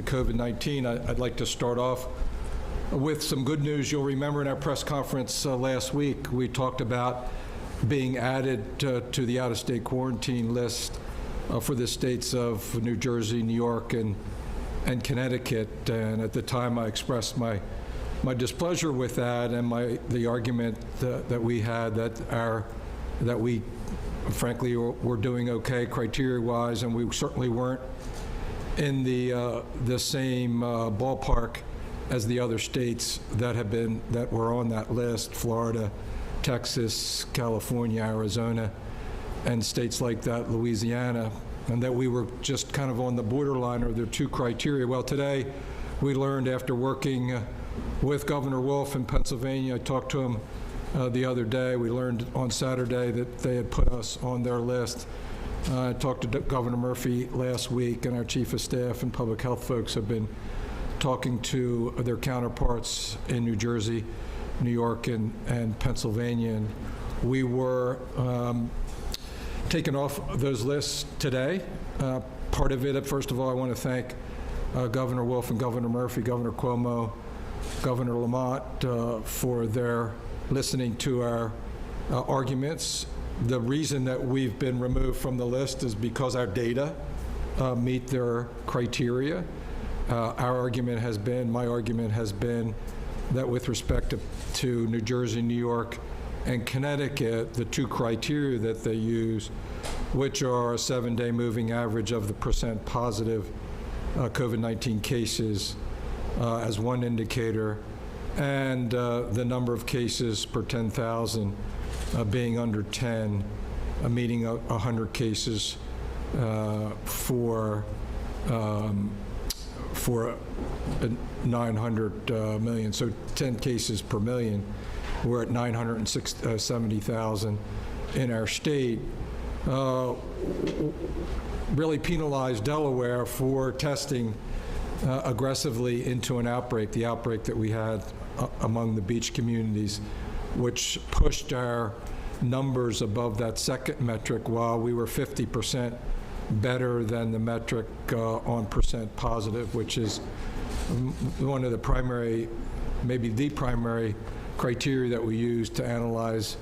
COVID-19, I'd like to start off with some good news. You'll remember in our press conference last week, we talked about being added to the out-of-state quarantine list for the states of New Jersey, New York, and Connecticut. And at the time, I expressed my displeasure with that and the argument that we had that we frankly were doing okay criteria-wise, and we certainly weren't in the same ballpark as the other states that were on that list: Florida, Texas, California, Arizona, and states like that, Louisiana, and that we were just kind of on the borderline of their two criteria. Well, today we learned, after working with Governor Wolf in Pennsylvania, I talked to him the other day, we learned on Saturday that they had put us on their list. I talked to Governor Murphy last week, and our Chief of Staff and public health folks have been talking to their counterparts in New Jersey, New York, and Pennsylvania. And we were taken off those lists today. Part of it, first of all, I want to thank Governor Wolf and Governor Murphy, Governor Cuomo, Governor Lamont for their listening to our arguments. The reason that we've been removed from the list is because our data meet their criteria. My argument has been that with respect to New Jersey, New York, and Connecticut, the two criteria that they use, which are a 7-day moving average of the percent positive COVID-19 cases as one indicator, and the number of cases per 10,000 being under 10, meeting 100 cases for 900 million. So 10 cases per million. We're at 970,000 in our state. Really penalized Delaware for testing aggressively into an outbreak, the outbreak that we had among the beach communities, which pushed our numbers above that second metric, while we were 50% better than the metric on percent positive, which is one of the primary, maybe the primary criteria that we use to analyze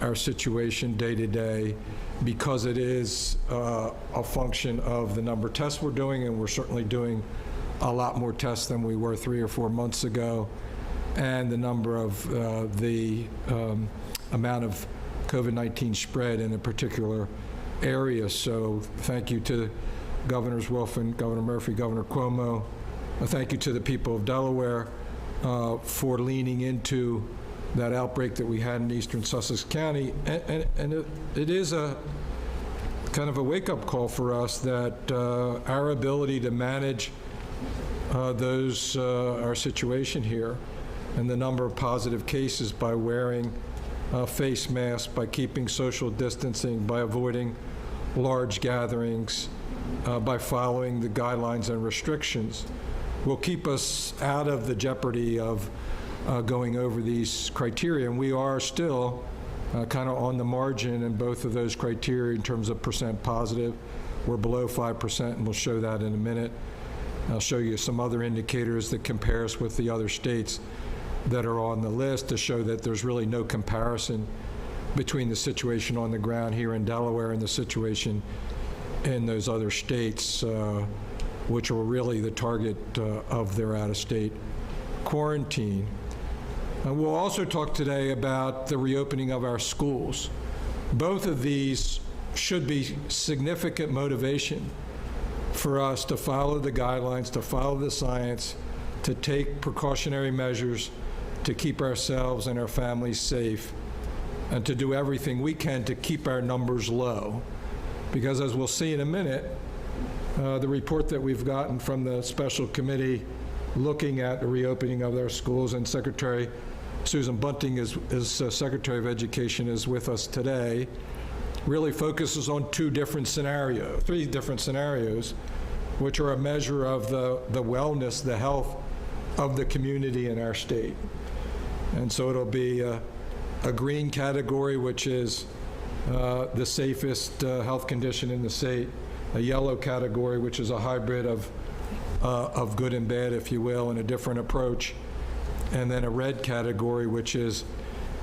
our situation day to day, because it is a function of the number of tests we're doing, and we're certainly doing a lot more tests than we were 3 or 4 months ago, and the number of the amount of COVID-19 spread in a particular area. So thank you to Governors Wolf and Governor Murphy, Governor Cuomo. Thank you to the people of Delaware for leaning into that outbreak that we had in eastern Sussex County. And it is a kind of a wake-up call for us that our ability to manage our situation here and the number of positive cases by wearing face masks, by keeping social distancing, by avoiding large gatherings, by following the guidelines and restrictions, will keep us out of the jeopardy of going over these criteria. And we are still kind of on the margin in both of those criteria in terms of percent positive. We're below 5%, and we'll show that in a minute. I'll show you some other indicators that compare us with the other states that are on the list to show that there's really no comparison between the situation on the ground here in Delaware and the situation in those other states, which were really the target of their out-of-state quarantine. We'll also talk today about the reopening of our schools. Both of these should be significant motivation for us to follow the guidelines, to follow the science, to take precautionary measures to keep ourselves and our families safe, and to do everything we can to keep our numbers low. Because as we'll see in a minute, the report that we've gotten from the special committee looking at the reopening of our schools, and Secretary Susan Bunting is Secretary of Education is with us today, really focuses on three different scenarios, which are a measure of the wellness, the health of the community in our state. And so it'll be a green category, which is the safest health condition in the state, a yellow category, which is a hybrid of of good and bad, if you will, and a different approach. And then a red category, which is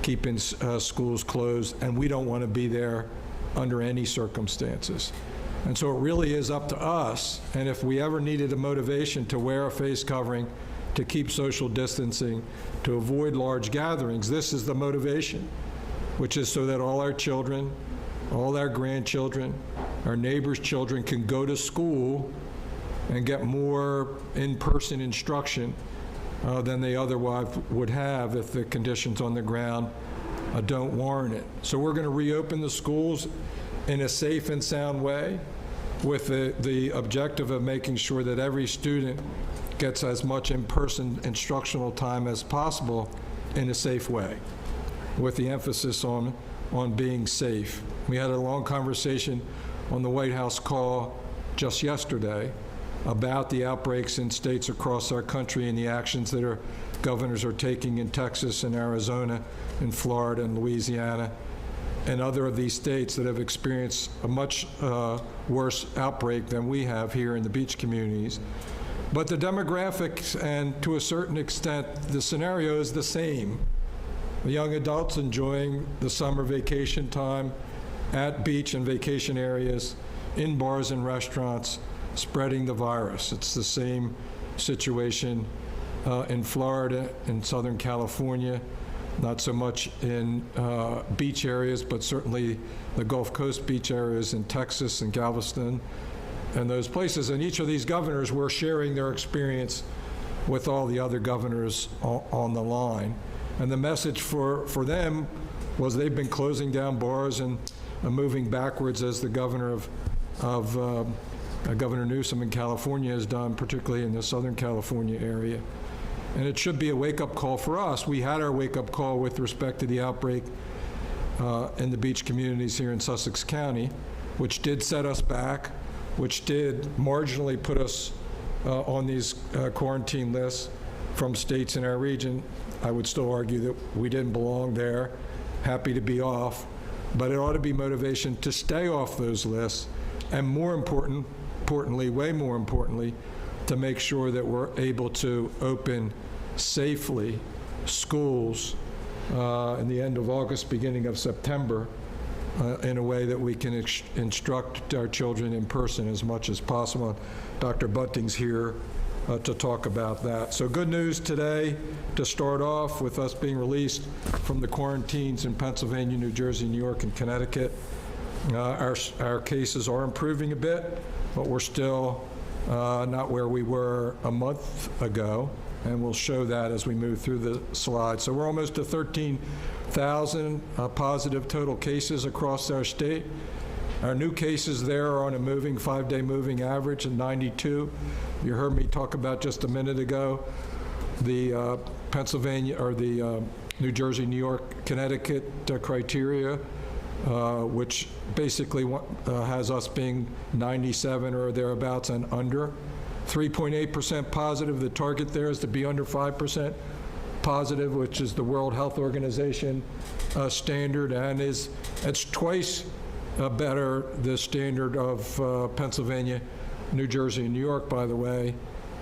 keeping schools closed, and we don't want to be there under any circumstances. And so it really is up to us, and if we ever needed a motivation to wear a face covering, to keep social distancing, to avoid large gatherings, this is the motivation, which is so that all our children, all our grandchildren, our neighbors' children can go to school and get more in-person instruction than they otherwise would have if the conditions on the ground don't warrant it. So we're going to reopen the schools in a safe and sound way with the objective of making sure that every student gets as much in-person instructional time as possible in a safe way, with the emphasis on being safe. We had a long conversation on the White House call just yesterday about the outbreaks in states across our country and the actions that our governors are taking in Texas and Arizona and Florida and Louisiana and other of these states that have experienced a much worse outbreak than we have here in the beach communities. But the demographics and, to a certain extent, the scenario is the same. The young adults enjoying the summer vacation time at beach and vacation areas, in bars and restaurants, spreading the virus. It's the same situation in Florida, in Southern California, not so much in beach areas, but certainly the Gulf Coast beach areas in Texas and Galveston and those places. And each of these governors were sharing their experience with all the other governors on the line. And the message for them was they've been closing down bars and moving backwards, as the governor of Governor Newsom in California has done, particularly in the Southern California area. And it should be a wake-up call for us. We had our wake-up call with respect to the outbreak in the beach communities here in Sussex County, which did set us back, which did marginally put us on these quarantine lists from states in our region. I would still argue that we didn't belong there. Happy to be off. But it ought to be motivation to stay off those lists, and more importantly, way more importantly, to make sure that we're able to open safely schools in the end of August, beginning of September, in a way that we can instruct our children in person as much as possible. Dr. Bunting's here to talk about that. So good news today to start off with us being released from the quarantines in Pennsylvania, New Jersey, New York, and Connecticut. Our cases are improving a bit, but we're still not where we were a month ago, and we'll show that as we move through the slides. So we're almost to 13,000 positive total cases across our state. Our new cases there are on a moving, 5-day moving average of 92. You heard me talk about just a minute ago the Pennsylvania, or the New Jersey, New York, Connecticut criteria, which basically has us being 97 or thereabouts and under. 3.8% positive. The target there is to be under 5% positive, which is the World Health Organization standard, and it's twice better the standard of Pennsylvania, New Jersey, and New York, by the way.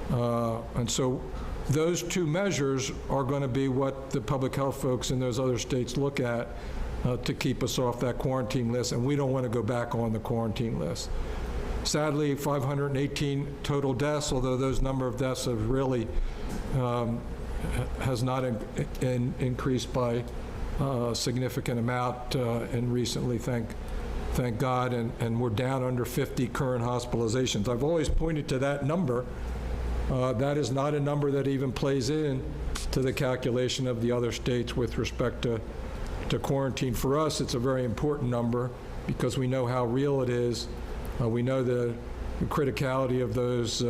And so those two measures are going to be what the public health folks in those other states look at to keep us off that quarantine list, and we don't want to go back on the quarantine list. Sadly, 518 total deaths, although those number of deaths have really has not increased by a significant amount and recently, thank God, and we're down under 50 current hospitalizations. I've always pointed to that number. That is not a number that even plays in to the calculation of the other states with respect to quarantine. For us, it's a very important number because we know how real it is. We know the criticality of those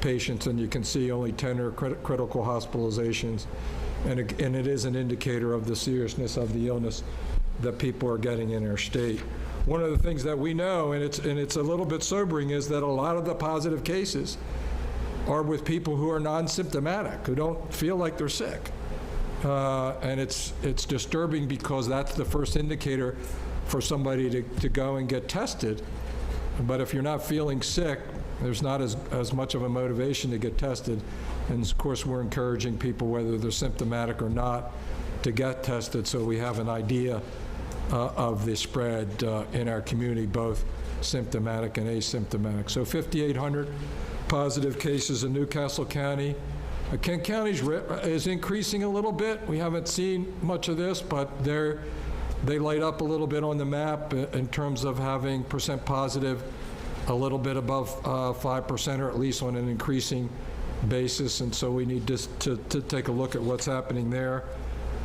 patients, and you can see only 10 are critical hospitalizations, and it is an indicator of the seriousness of the illness that people are getting in our state. One of the things that we know, and it's a little bit sobering, is that a lot of the positive cases are with people who are non-symptomatic, who don't feel like they're sick. And it's disturbing because that's the first indicator for somebody to go and get tested. But if you're not feeling sick, there's not as much of a motivation to get tested. And of course, we're encouraging people, whether they're symptomatic or not, to get tested so we have an idea of the spread in our community, both symptomatic and asymptomatic. So 5,800 positive cases in Newcastle County. Kent County is increasing a little bit. We haven't seen much of this, but they light up a little bit on the map in terms of having percent positive a little bit above 5%, or at least on an increasing basis. And so we need to take a look at what's happening there.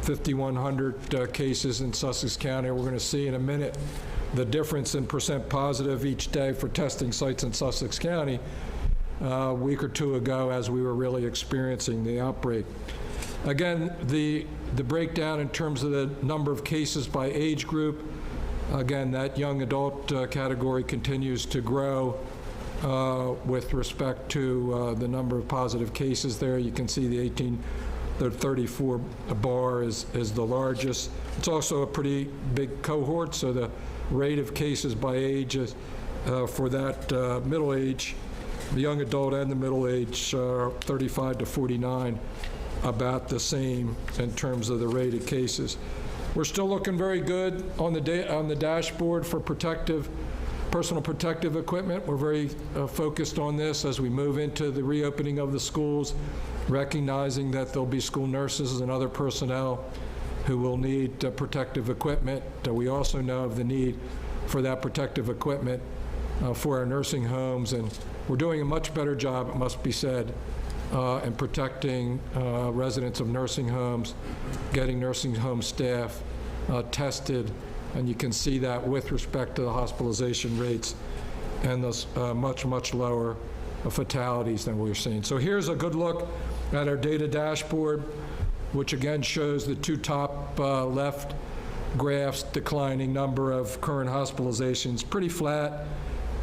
5,100 cases in Sussex County. We're going to see in a minute the difference in percent positive each day for testing sites in Sussex County a week or two ago as we were really experiencing the outbreak. Again, the breakdown in terms of the number of cases by age group, again, that young adult category continues to grow with respect to the number of positive cases there. You can see the 34 bar is the largest. It's also a pretty big cohort, so the rate of cases by age is, for that middle age, the young adult and the middle age, 35 to 49, about the same in terms of the rate of cases. We're still looking very good on the dashboard for personal protective equipment. We're very focused on this as we move into the reopening of the schools, recognizing that there'll be school nurses and other personnel who will need protective equipment. We also know of the need for that protective equipment for our nursing homes, and we're doing a much better job, it must be said, in protecting residents of nursing homes, getting nursing home staff tested, and you can see that with respect to the hospitalization rates and those much lower fatalities than we're seeing. So here's a good look at our data dashboard, which again shows the two top left graphs, declining number of current hospitalizations, pretty flat,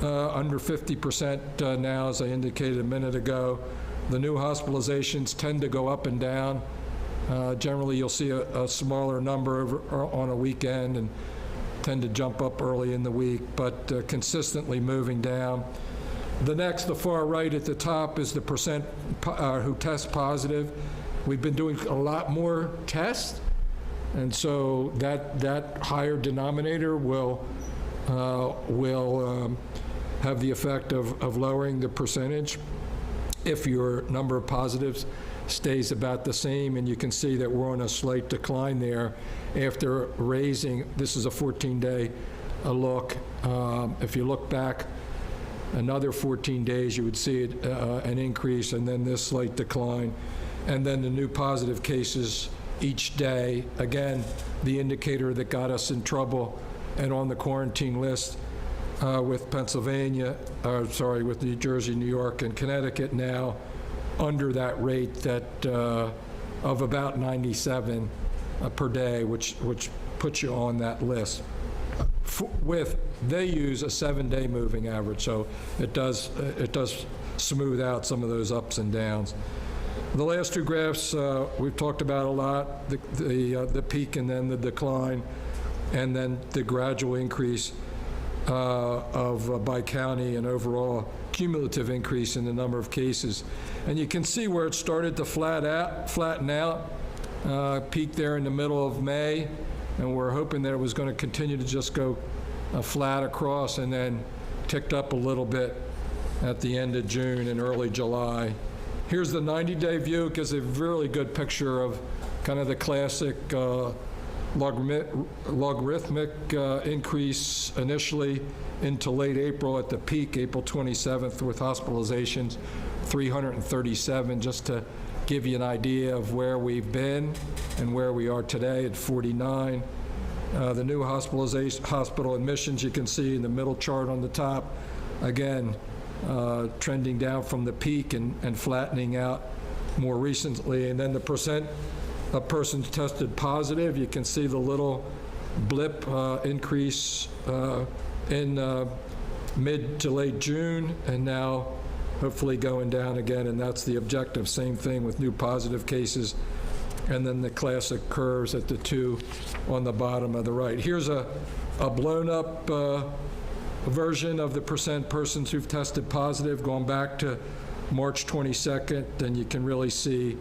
under 50% now, as I indicated a minute ago. The new hospitalizations tend to go up and down. Generally, you'll see a smaller number on a weekend and tend to jump up early in the week, but consistently moving down. The far right at the top is the percent who test positive. We've been doing a lot more tests, and so that higher denominator will have the effect of lowering the percentage if your number of positives stays about the same. And you can see that we're on a slight decline there after raising. This is a 14-day look. If you look back another 14 days, you would see it, an increase, and then this slight decline, and then the new positive cases each day. Again, the indicator that got us in trouble and on the quarantine list with with New Jersey, New York, and Connecticut now under that rate that of about 97 per day, which puts you on that list. They use a 7-day moving average, so it does smooth out some of those ups and downs. The last two graphs we've talked about a lot: the peak and then the decline, and then the gradual increase of by county and overall cumulative increase in the number of cases. And you can see where it started to flatten out, peaked there in the middle of May, and we're hoping that it was going to continue to just go flat across, and then ticked up a little bit at the end of June and early July. Here's the 90-day view. It gives a really good picture of kind of the classic logarithmic increase initially into late April at the peak, April 27th, with hospitalizations 337, just to give you an idea of where we've been and where we are today at 49. The new hospital admissions, you can see in the middle chart on the top, again, trending down from the peak and flattening out more recently. And then the percent of persons tested positive, you can see the little blip increase in mid to late June, and now hopefully going down again, and that's the objective. Same thing with new positive cases, and then the classic curves at the two on the bottom of the right. Here's a blown up version of the percent persons who've tested positive going back to March 22nd, then you can really see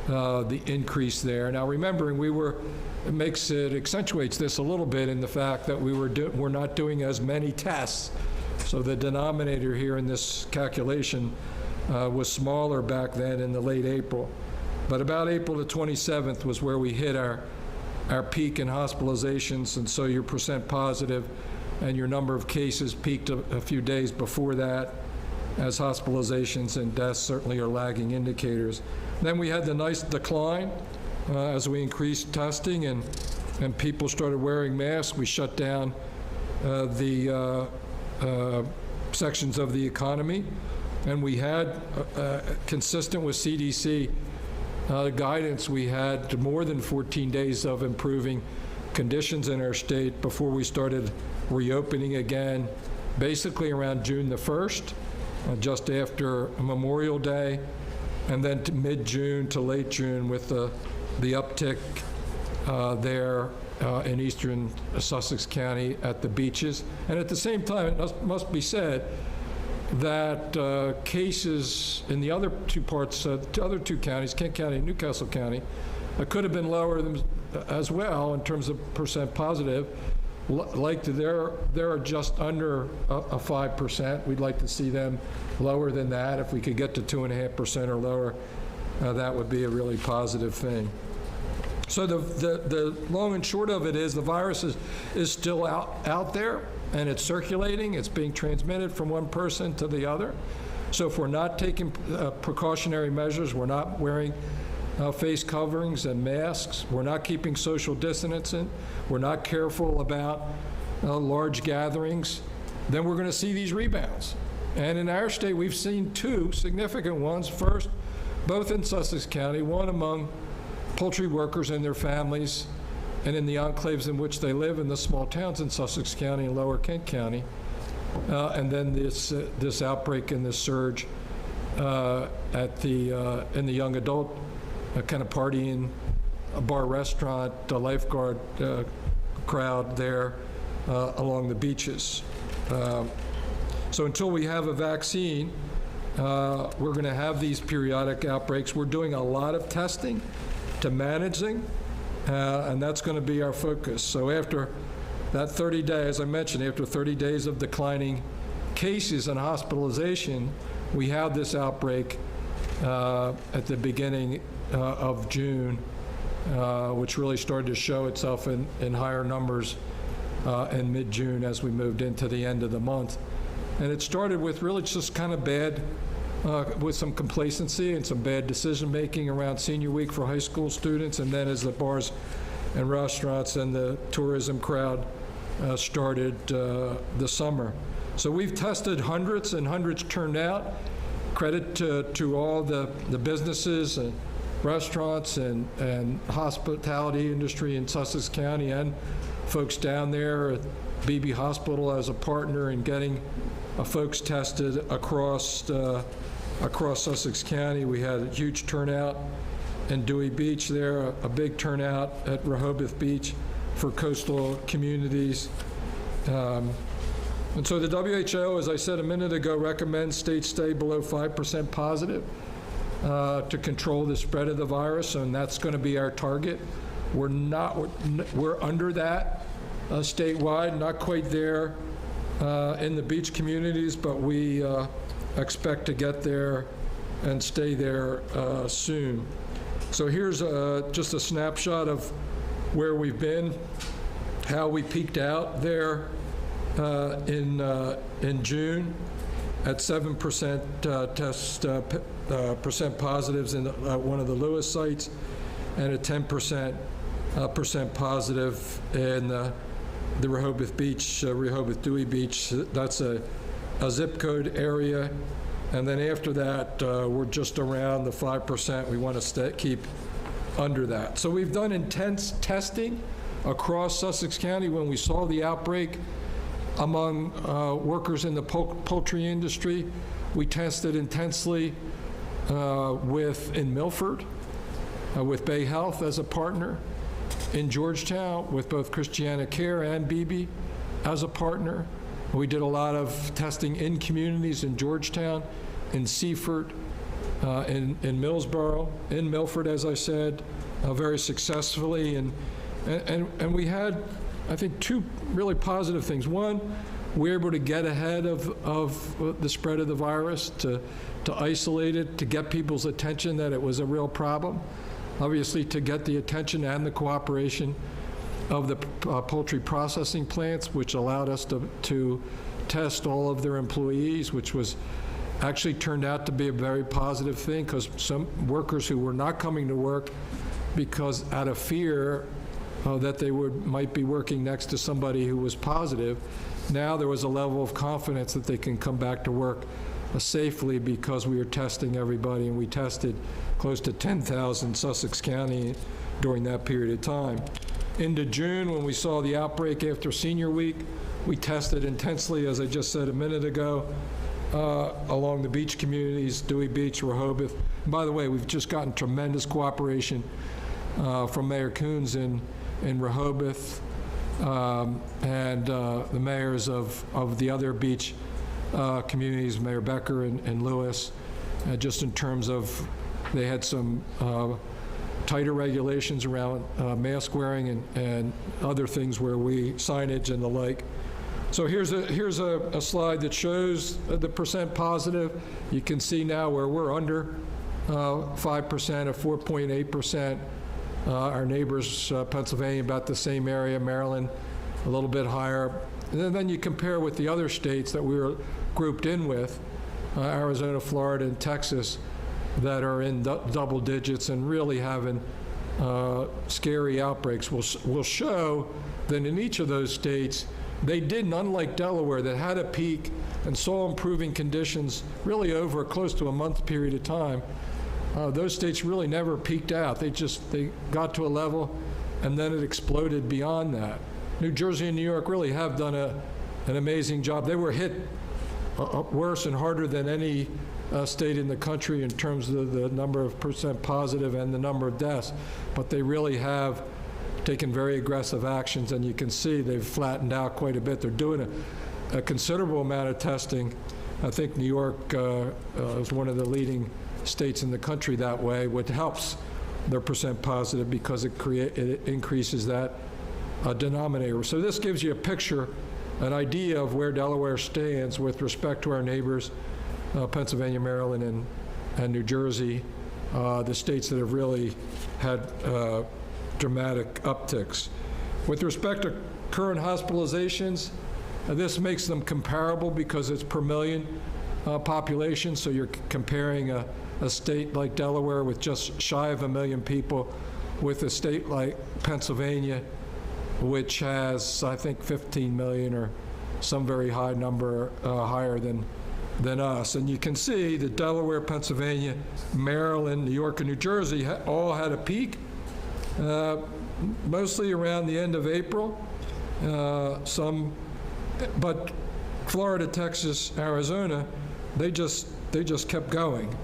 the increase there. Now, remembering it accentuates this a little bit in the fact that we're not doing as many tests. So the denominator here in this calculation was smaller back then in the late April. But about April the 27th was where we hit our peak in hospitalizations, and so your percent positive and your number of cases peaked a few days before that, as hospitalizations and deaths certainly are lagging indicators. Then we had the nice decline as we increased testing and people started wearing masks. We shut down the sections of the economy, and we had, consistent with CDC guidance, we had more than 14 days of improving conditions in our state before we started reopening again, basically around June the 1st, just after Memorial Day, and then to mid-June to late June with the uptick there in eastern Sussex County at the beaches. And at the same time, it must be said that cases in the other two parts, the other two counties, Kent County and Newcastle County, could have been lower than, as well in terms of percent positive. Like they're just under a 5%. We'd like to see them lower than that. If we could get to 2.5% or lower, that would be a really positive thing. So the long and short of it is the virus is still out there, and it's circulating. It's being transmitted from one person to the other. So if we're not taking precautionary measures, we're not wearing face coverings and masks, we're not keeping social distancing, we're not careful about large gatherings, then we're going to see these rebounds. And in our state, we've seen two significant ones. First, both in Sussex County, one among poultry workers and their families, and in the enclaves in which they live in the small towns in Sussex County and Lower Kent County, and then this outbreak and this surge in the young adult kind of partying, a bar restaurant, a lifeguard crowd there along the beaches. So until we have a vaccine, we're going to have these periodic outbreaks. We're doing a lot of testing to managing, and that's going to be our focus. So after that 30 days, as I mentioned, after 30 days of declining cases and hospitalization, we had this outbreak at the beginning of June, which really started to show itself in higher numbers in mid-June as we moved into the end of the month. And it started with really just kind of bad, with some complacency and some bad decision-making around senior week for high school students, and then as the bars and restaurants and the tourism crowd started the summer. So we've tested hundreds, and hundreds turned out. Credit to all the businesses and restaurants and hospitality industry in Sussex County, and folks down there at Beebe Hospital as a partner in getting folks tested across Sussex County. We had a huge turnout in Dewey Beach there, a big turnout at Rehoboth Beach for coastal communities. And so the WHO, as I said a minute ago, recommends states stay below 5% positive to control the spread of the virus, and that's going to be our target. We're under that statewide, not quite there in the beach communities, but we expect to get there and stay there soon. So here's just a snapshot of where we've been, how we peaked out there in June at 7% percent positives in one of the Lewis sites, and at 10% positive in the Rehoboth Beach, Rehoboth Dewey Beach. That's a zip code area. And then after that, we're just around the 5%. We want to keep under that. So we've done intense testing across Sussex County. When we saw the outbreak among workers in the poultry industry, we tested intensely in Milford with Bay Health as a partner, in Georgetown with both Christiana Care and Beebe as a partner, We did a lot of testing in communities in Georgetown, in Seaford, in Millsboro, in Milford, as I said, very successfully. And we had, I think, two really positive things. One, we were able to get ahead of the spread of the virus, to isolate it, to get people's attention that it was a real problem. Obviously, to get the attention and the cooperation of the poultry processing plants, which allowed us to test all of their employees, which was actually turned out to be a very positive thing, because some workers who were not coming to work because out of fear that they might be working next to somebody who was positive, now there was a level of confidence that they can come back to work safely because we were testing everybody, and we tested close to 10,000 Sussex County during that period of time. Into June, when we saw the outbreak after Senior Week, we tested intensely, as I just said a minute ago, along the beach communities, Dewey Beach, Rehoboth. And by the way, we've just gotten tremendous cooperation from Mayor Coons in Rehoboth and the mayors of the other beach communities, Mayor Becker and Lewis, just in terms of they had some tighter regulations around mask wearing and other things where signage and the like. So here's a slide that shows the percent positive. You can see now where we're under 5% of 4.8%. Our neighbors, Pennsylvania, about the same area, Maryland, a little bit higher. And then you compare with the other states that we were grouped in with, Arizona, Florida, and Texas, that are in double digits and really having scary outbreaks. Will show that in each of those states, they didn't, unlike Delaware, that had a peak and saw improving conditions really over close to a month period of time. Those states really never peaked out. They got to a level, and then it exploded beyond that. New Jersey and New York really have done an amazing job. They were hit worse and harder than any state in the country in terms of the number of percent positive and the number of deaths, but they really have taken very aggressive actions, and you can see they've flattened out quite a bit. They're doing a considerable amount of testing. I think New York is one of the leading states in the country that way, which helps their percent positive because it increases that denominator. So this gives you a picture, an idea of where Delaware stands with respect to our neighbors, Pennsylvania, Maryland, and New Jersey, the states that have really had dramatic upticks. With respect to current hospitalizations, this makes them comparable because it's per million population, so you're comparing a state like Delaware with just shy of 1 million people with a state like Pennsylvania, which has, I think, 15 million or some very high number higher than us. And you can see that Delaware, Pennsylvania, Maryland, New York, and New Jersey all had a peak, mostly around the end of April. But Florida, Texas, Arizona, they just kept going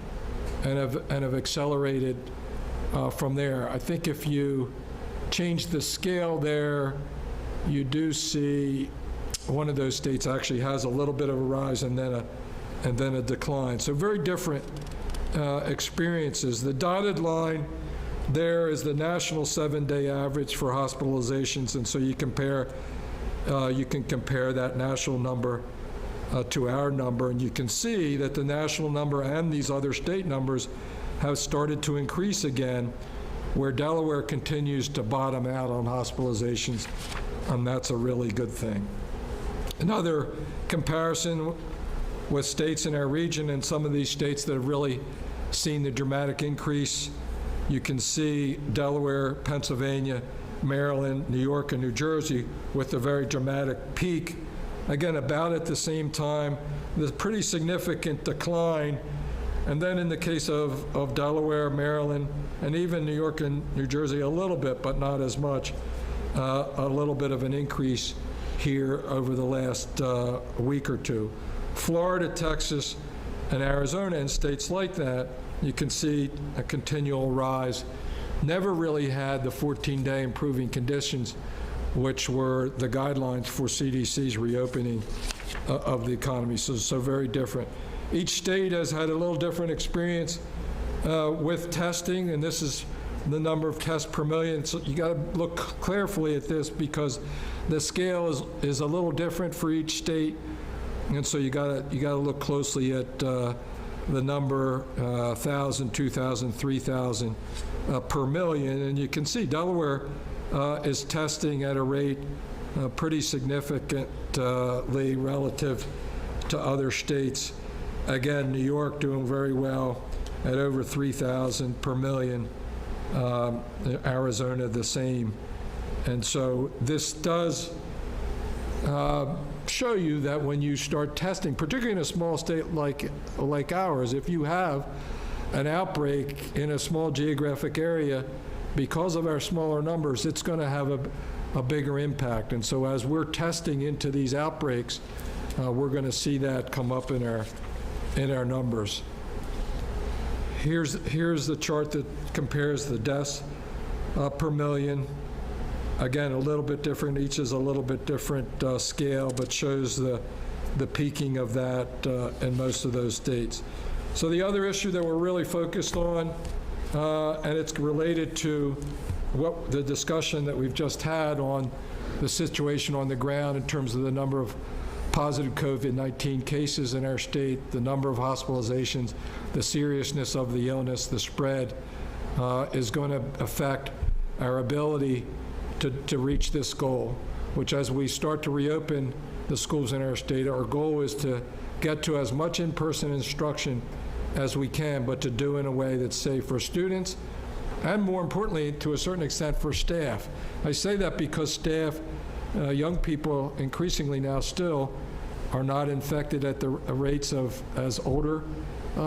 and have accelerated from there. I think if you change the scale there, you do see one of those states actually has a little bit of a rise and then a decline. So very different experiences. The dotted line there is the national 7-day average for hospitalizations, and so you can compare that national number to our number, and you can see that the national number and these other state numbers have started to increase again, where Delaware continues to bottom out on hospitalizations, and that's a really good thing. Another comparison with states in our region, and some of these states that have really seen the dramatic increase, you can see Delaware, Pennsylvania, Maryland, New York, and New Jersey with a very dramatic peak. Again, about at the same time, there's a pretty significant decline. And then in the case of Delaware, Maryland, and even New York and New Jersey, a little bit, but not as much, a little bit of an increase here over the last week or two. Florida, Texas, and Arizona, and states like that, you can see a continual rise. Never really had the 14-day improving conditions, which were the guidelines for CDC's reopening of the economy, so very different. Each state has had a little different experience with testing, and this is the number of tests per million. So you got to look carefully at this because the scale is a little different for each state, and so you got to look closely at the number 1,000, 2,000, 3,000 per million, and you can see Delaware is testing at a rate pretty significantly relative to other states. Again, New York doing very well at over 3,000 per million. Arizona the same. And so this does show you that when you start testing, particularly in a small state like ours, if you have an outbreak in a small geographic area, because of our smaller numbers, it's going to have a bigger impact. And so as we're testing into these outbreaks, we're going to see that come up in our numbers. Here's the chart that compares the deaths per million. Again, a little bit different. Each is a little bit different scale, but shows the peaking of that in most of those states. So the other issue that we're really focused on, and it's related to what the discussion that we've just had on the situation on the ground in terms of the number of positive COVID-19 cases in our state, the number of hospitalizations, the seriousness of the illness, the spread, is going to affect our ability to reach this goal, which as we start to reopen the schools in our state, our goal is to get to as much in-person instruction as we can, but to do in a way that's safe for students and, more importantly, to a certain extent, for staff. I say that because staff, young people increasingly now still, are not infected at the rates of as older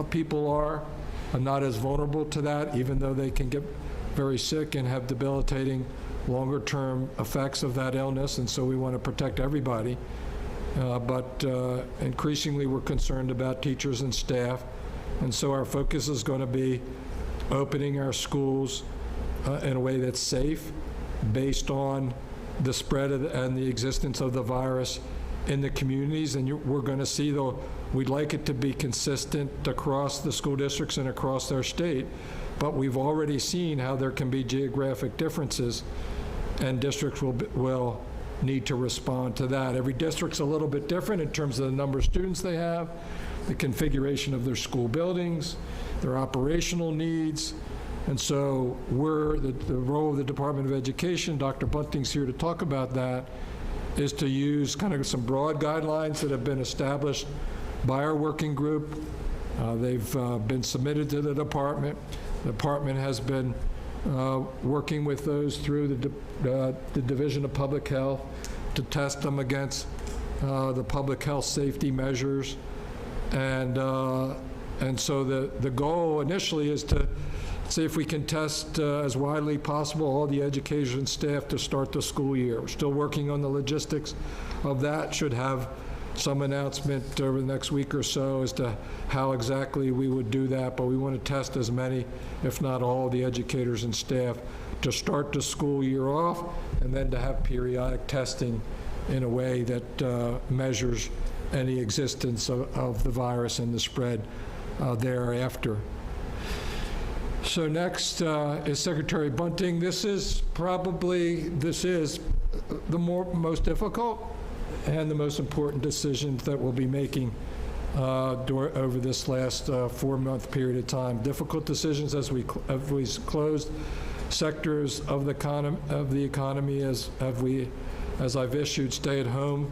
people are not as vulnerable to that, even though they can get very sick and have debilitating longer-term effects of that illness, and so we want to protect everybody. But increasingly we're concerned about teachers and staff, and so our focus is going to be opening our schools in a way that's safe based on the spread and the existence of the virus in the communities. And we're going to see, though, we'd like it to be consistent across the school districts and across our state, but we've already seen how there can be geographic differences, and districts will need to respond to that. Every district's a little bit different in terms of the number of students they have, the configuration of their school buildings, their operational needs. And so the role of the Department of Education, Dr. Bunting's here to talk about that, is to use kind of some broad guidelines that have been established by our working group. They've been submitted to the department. The department has been working with those through the Division of Public Health to test them against the public health safety measures. And so the goal initially is to see if we can test as widely possible all the education staff to start the school year. We're still working on the logistics of that. Should have some announcement over the next week or so as to how exactly we would do that, but we want to test as many, if not all, the educators and staff to start the school year off, and then to have periodic testing in a way that measures any existence of the virus and the spread thereafter. So next is Secretary Bunting. This is the most difficult and the most important decisions that we'll be making over this last 4-month period of time. Difficult decisions as we closed sectors of the economy as I've issued stay-at-home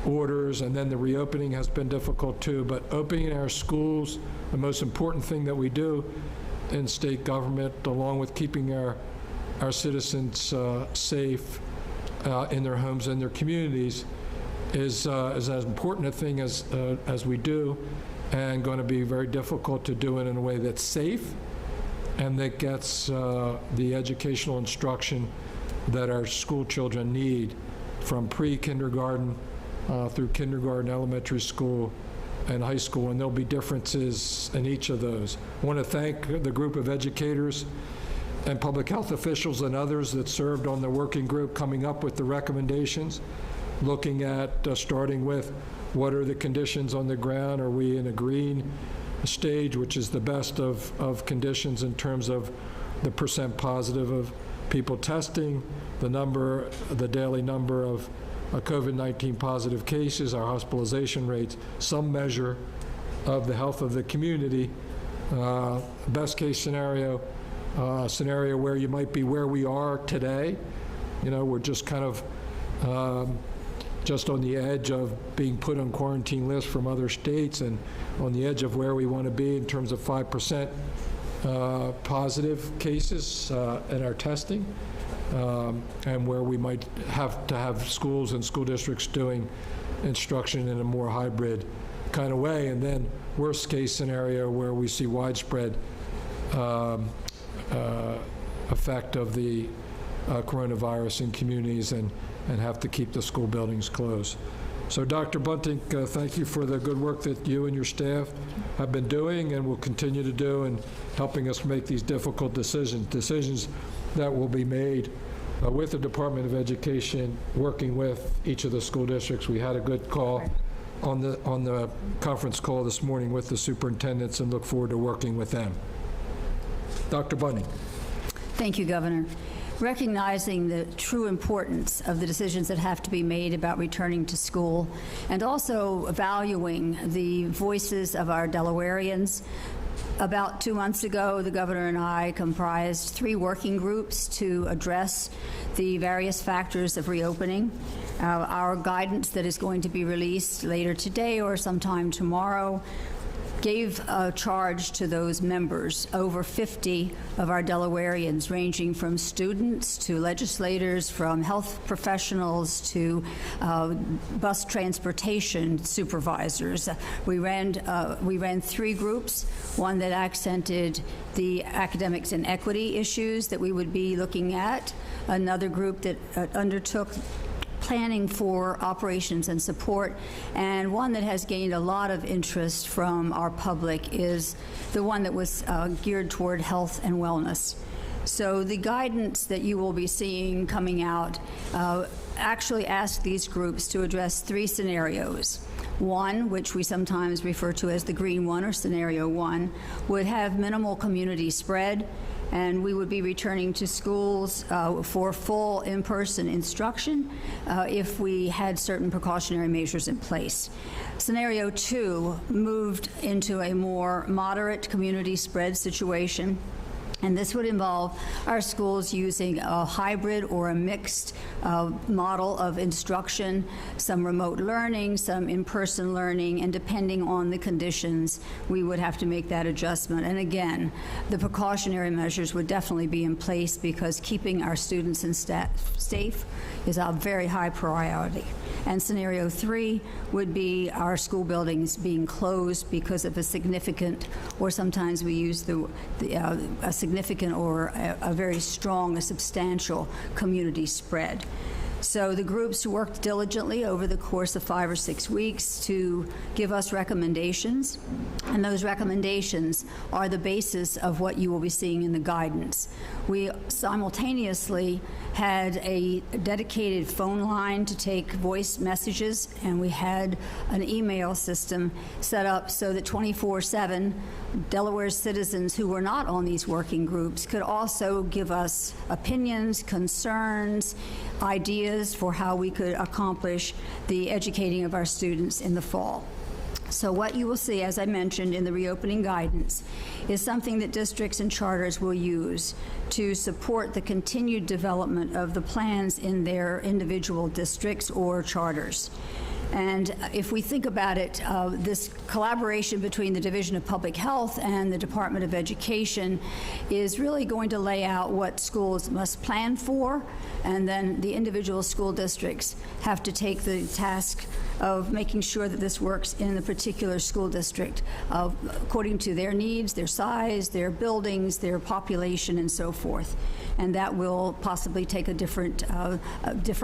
orders, and then the reopening has been difficult too. But opening our schools, the most important thing that we do in state government, along with keeping our citizens safe in their homes and their communities, is as important a thing as we do, and going to be very difficult to do it in a way that's safe and that gets the educational instruction that our school children need from pre-kindergarten through kindergarten, elementary school, and high school, and there'll be differences in each of those. I want to thank the group of educators and public health officials and others that served on the working group coming up with the recommendations, looking at starting with what are the conditions on the ground? Are we in a green stage, which is the best of conditions in terms of the percent positive of people testing, the daily number of COVID-19 positive cases, our hospitalization rates, some measure of the health of the community. Best case scenario, scenario where you might be where we are today. We're just kind of just on the edge of being put on quarantine lists from other states and on the edge of where we want to be in terms of 5% positive cases in our testing, and where we might have to have schools and school districts doing instruction in a more hybrid kind of way. And then worst case scenario where we see widespread effect of the coronavirus in communities and have to keep the school buildings closed. So Dr. Bunting, thank you for the good work that you and your staff have been doing and will continue to do in helping us make these difficult decisions that will be made with the Department of Education, working with each of the school districts. We had a good call on the conference call this morning with the superintendents and look forward to working with them. Dr. Bunting. Thank you, Governor. Recognizing the true importance of the decisions that have to be made about returning to school, and also valuing the voices of our Delawareans. About 2 months ago, the governor and I comprised 3 working groups to address the various factors of reopening. Our guidance that is going to be released later today or sometime tomorrow gave a charge to those members, over 50 of our Delawareans, ranging from students to legislators, from health professionals to bus transportation supervisors. We ran 3 groups, one that accented the academics and equity issues that we would be looking at, another group that undertook planning for operations and support, and one that has gained a lot of interest from our public is the one that was geared toward health and wellness. So the guidance that you will be seeing coming out actually asked these groups to address 3 scenarios. One, which we sometimes refer to as the green one or scenario 1, would have minimal community spread, and we would be returning to schools for full in-person instruction if we had certain precautionary measures in place. Scenario 2 moved into a more moderate community spread situation, and this would involve our schools using a hybrid or a mixed model of instruction, some remote learning, some in-person learning, and depending on the conditions, we would have to make that adjustment. And again, the precautionary measures would definitely be in place because keeping our students and staff safe is a very high priority. And scenario 3 would be our school buildings being closed because of a significant, or sometimes we use a significant or a very strong, a substantial community spread. So the groups worked diligently over the course of 5 or 6 weeks to give us recommendations, and those recommendations are the basis of what you will be seeing in the guidance. We simultaneously had a dedicated phone line to take voice messages, and we had an email system set up so that 24/7 Delaware citizens who were not on these working groups could also give us opinions, concerns, ideas for how we could accomplish the educating of our students in the fall. So what you will see, as I mentioned in the reopening guidance, is something that districts and charters will use to support the continued development of the plans in their individual districts or charters. And if we think about it, this collaboration between the Division of Public Health and the Department of Education is really going to lay out what schools must plan for, and then the individual school districts have to take the task of making sure that this works in the particular school district according to their needs, their size, their buildings, their population, and so forth. And that will possibly take a different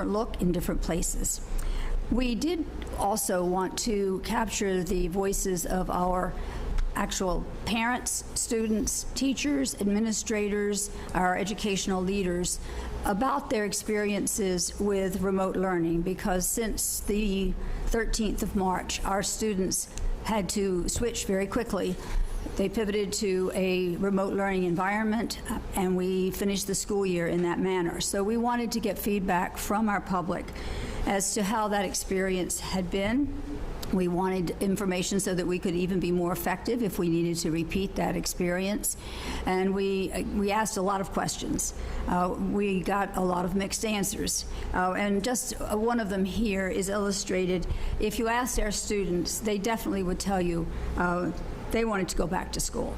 look in different places. We did also want to capture the voices of our actual parents, students, teachers, administrators, our educational leaders about their experiences with remote learning, because since the 13th of March, our students had to switch very quickly. They pivoted to a remote learning environment, and we finished the school year in that manner. So we wanted to get feedback from our public as to how that experience had been. We wanted information so that we could even be more effective if we needed to repeat that experience. And we asked a lot of questions. We got a lot of mixed answers. And just one of them here is illustrated. If you asked our students, they definitely would tell you they wanted to go back to school.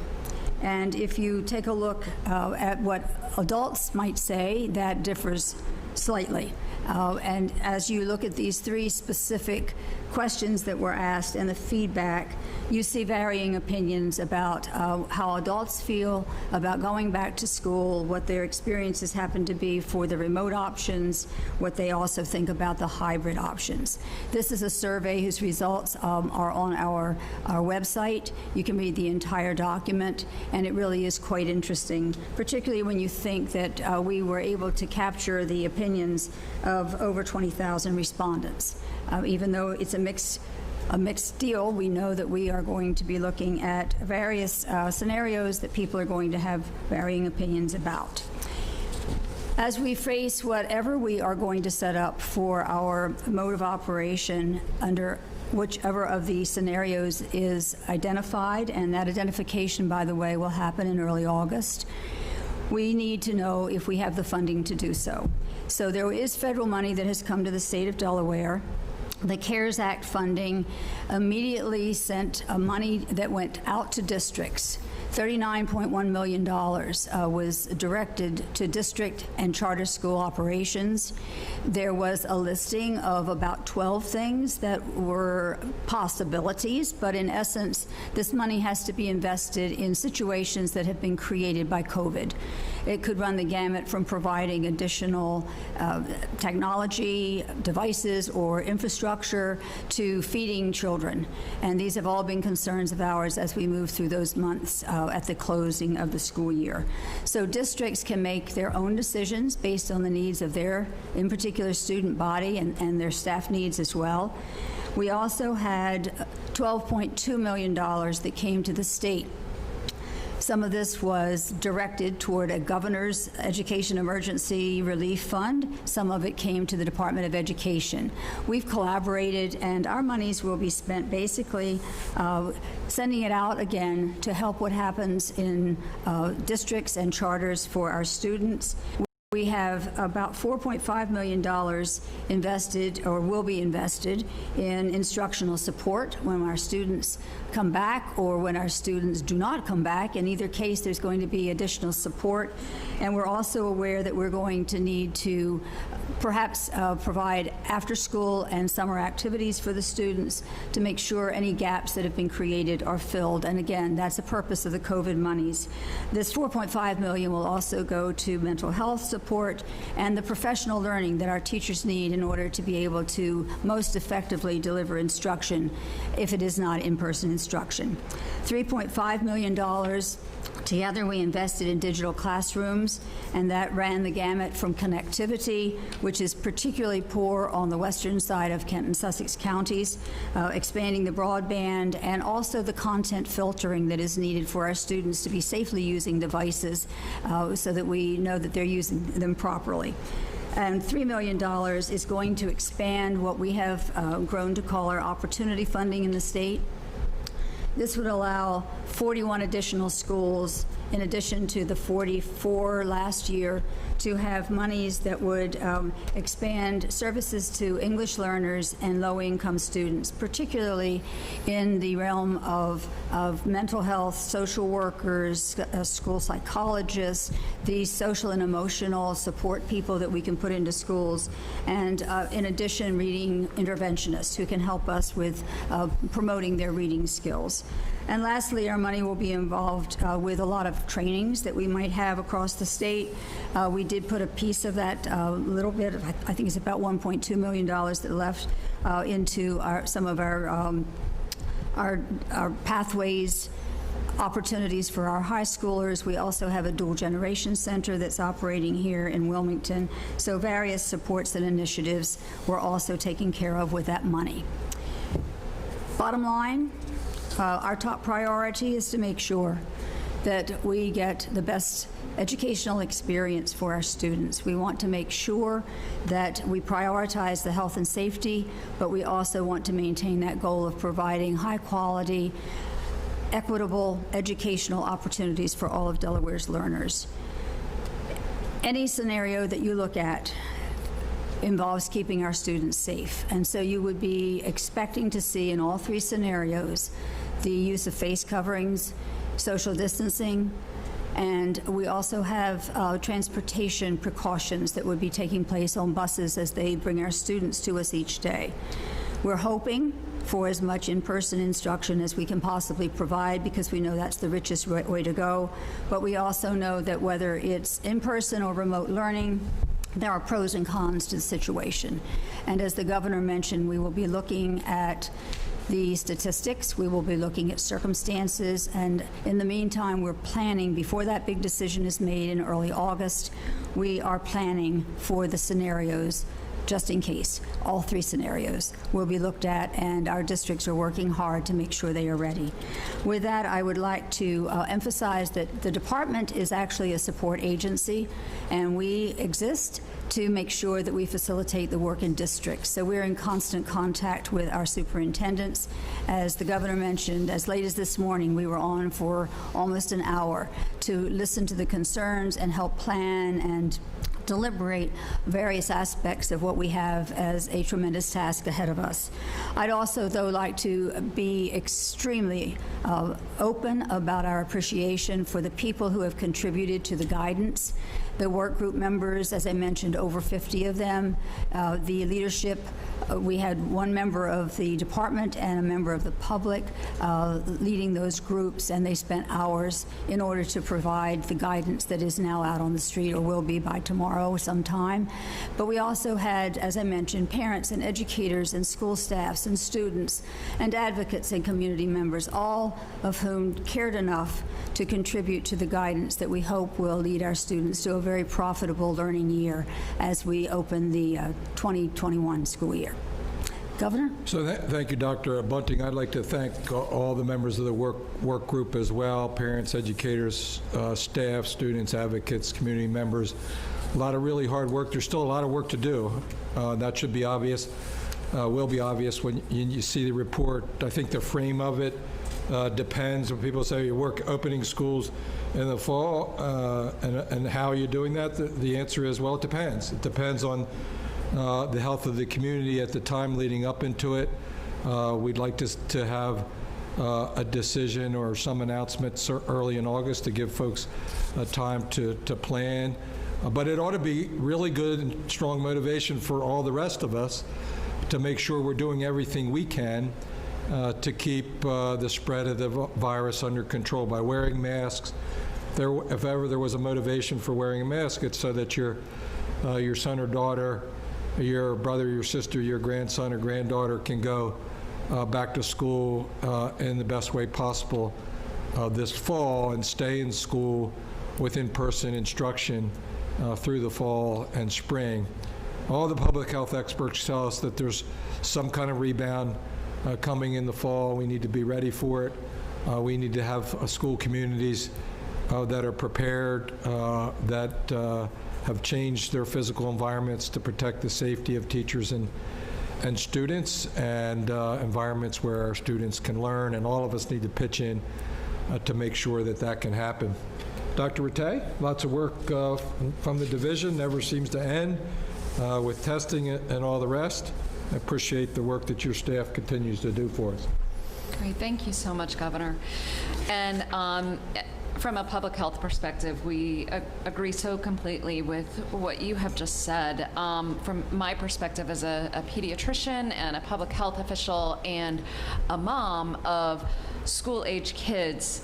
And if you take a look at what adults might say, that differs slightly. And as you look at these three specific questions that were asked and the feedback, you see varying opinions about how adults feel about going back to school, what their experiences happen to be for the remote options, what they also think about the hybrid options. This is a survey whose results are on our website. You can read the entire document, and it really is quite interesting, particularly when you think that we were able to capture the opinions of over 20,000 respondents. Even though it's a mixed deal, we know that we are going to be looking at various scenarios that people are going to have varying opinions about. As we face whatever we are going to set up for our mode of operation under whichever of the scenarios is identified, and that identification, by the way, will happen in early August, we need to know if we have the funding to do so. So there is federal money that has come to the state of Delaware. The CARES Act funding immediately sent money that went out to districts. $39.1 million was directed to district and charter school operations. There was a listing of about 12 things that were possibilities, but in essence, this money has to be invested in situations that have been created by COVID. It could run the gamut from providing additional technology, devices, or infrastructure to feeding children. And these have all been concerns of ours as we move through those months at the closing of the school year. So districts can make their own decisions based on the needs of their, in particular, student body and their staff needs as well. We also had $12.2 million that came to the state. Some of this was directed toward a governor's education emergency relief fund. Some of it came to the Department of Education. We've collaborated, and our monies will be spent basically sending it out again to help what happens in districts and charters for our students. We have about $4.5 million invested, or will be invested, in instructional support when our students come back or when our students do not come back. In either case, there's going to be additional support. And we're also aware that we're going to need to perhaps provide after-school and summer activities for the students to make sure any gaps that have been created are filled. And again, that's the purpose of the COVID monies. This $4.5 million will also go to mental health support and the professional learning that our teachers need in order to be able to most effectively deliver instruction if it is not in-person instruction. $3.5 million. Together, we invested in digital classrooms, and that ran the gamut from connectivity, which is particularly poor on the western side of Kent and Sussex counties, expanding the broadband, and also the content filtering that is needed for our students to be safely using devices so that we know that they're using them properly. And $3 million is going to expand what we have grown to call our opportunity funding in the state. This would allow 41 additional schools, in addition to the 44 last year, to have monies that would expand services to English learners and low-income students, particularly in the realm of mental health, social workers, school psychologists, these social and emotional support people that we can put into schools, and in addition, reading interventionists who can help us with promoting their reading skills. And lastly, our money will be involved with a lot of trainings that we might have across the state. We did put a piece of that, little bit, I think it's about $1.2 million that left into some of our pathways opportunities for our high schoolers. We also have a dual generation center that's operating here in Wilmington. So various supports and initiatives we're also taking care of with that money. Bottom line, our top priority is to make sure that we get the best educational experience for our students. We want to make sure that we prioritize the health and safety, but we also want to maintain that goal of providing high quality, equitable educational opportunities for all of Delaware's learners. Any scenario that you look at involves keeping our students safe, and so you would be expecting to see in all three scenarios the use of face coverings, social distancing, and we also have transportation precautions that would be taking place on buses as they bring our students to us each day. We're hoping for as much in-person instruction as we can possibly provide because we know that's the richest way to go, but we also know that whether it's in-person or remote learning, there are pros and cons to the situation. And as the governor mentioned, we will be looking at the statistics, we will be looking at circumstances, and in the meantime, we're planning, before that big decision is made in early August, we are planning for the scenarios just in case. All three scenarios will be looked at, and our districts are working hard to make sure they are ready. With that, I would like to emphasize that the department is actually a support agency, and we exist to make sure that we facilitate the work in districts. So we're in constant contact with our superintendents. As the governor mentioned, as late as this morning, we were on for almost an hour to listen to the concerns and help plan and deliberate various aspects of what we have as a tremendous task ahead of us. I'd also, though, like to be extremely open about our appreciation for the people who have contributed to the guidance. The work group members, as I mentioned, over 50 of them. The leadership, we had one member of the department and a member of the public leading those groups, and they spent hours in order to provide the guidance that is now out on the street, or will be by tomorrow sometime. But we also had, as I mentioned, parents and educators and school staffs and students and advocates and community members, all of whom cared enough to contribute to the guidance that we hope will lead our students to a very profitable learning year as we open the 2021 school year. Governor? So thank you, Dr. Bunting. I'd like to thank all the members of the work group as well, parents, educators, staff, students, advocates, community members. A lot of really hard work. There's still a lot of work to do. That should be obvious, will be obvious when you see the report. I think the frame of it depends. When people say you work opening schools in the fall and how are you doing that, the answer is, well, it depends. It depends on the health of the community at the time leading up into it. We'd like to have a decision or some announcement early in August to give folks time to plan. But it ought to be really good and strong motivation for all the rest of us to make sure we're doing everything we can to keep the spread of the virus under control by wearing masks. If ever there was a motivation for wearing a mask, it's so that your son or daughter, your brother, your sister, your grandson or granddaughter can go back to school in the best way possible this fall and stay in school with in-person instruction through the fall and spring. All the public health experts tell us that there's some kind of rebound coming in the fall. We need to be ready for it. We need to have school communities that are prepared, that have changed their physical environments to protect the safety of teachers and students, and environments where our students can learn, and all of us need to pitch in to make sure that that can happen. Dr. Rattay, lots of work from the division, never seems to end with testing and all the rest. I appreciate the work that your staff continues to do for us. Great, thank you so much, Governor. And from a public health perspective, we agree so completely with what you have just said. From my perspective as a pediatrician and a public health official and a mom of school-age kids,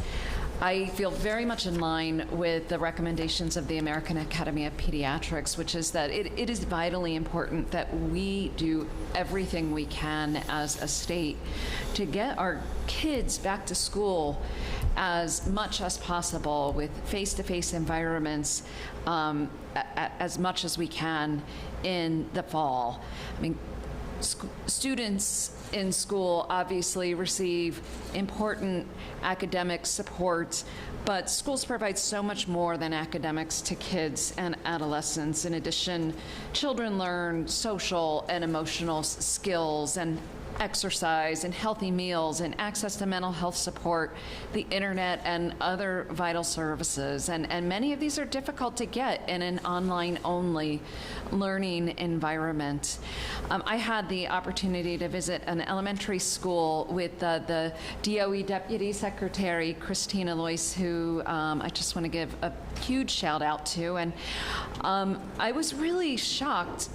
I feel very much in line with the recommendations of the American Academy of Pediatrics, which is that it is vitally important that we do everything we can as a state to get our kids back to school as much as possible with face-to-face environments as much as we can in the fall. I mean, students in school obviously receive important academic support, but schools provide so much more than academics to kids and adolescents. In addition, children learn social and emotional skills and exercise and healthy meals and access to mental health support, the internet, and other vital services. And many of these are difficult to get in an online-only learning environment. I had the opportunity to visit an elementary school with the DOE Deputy Secretary, Christina Loyce, who I just want to give a huge shout out to. And I was really shocked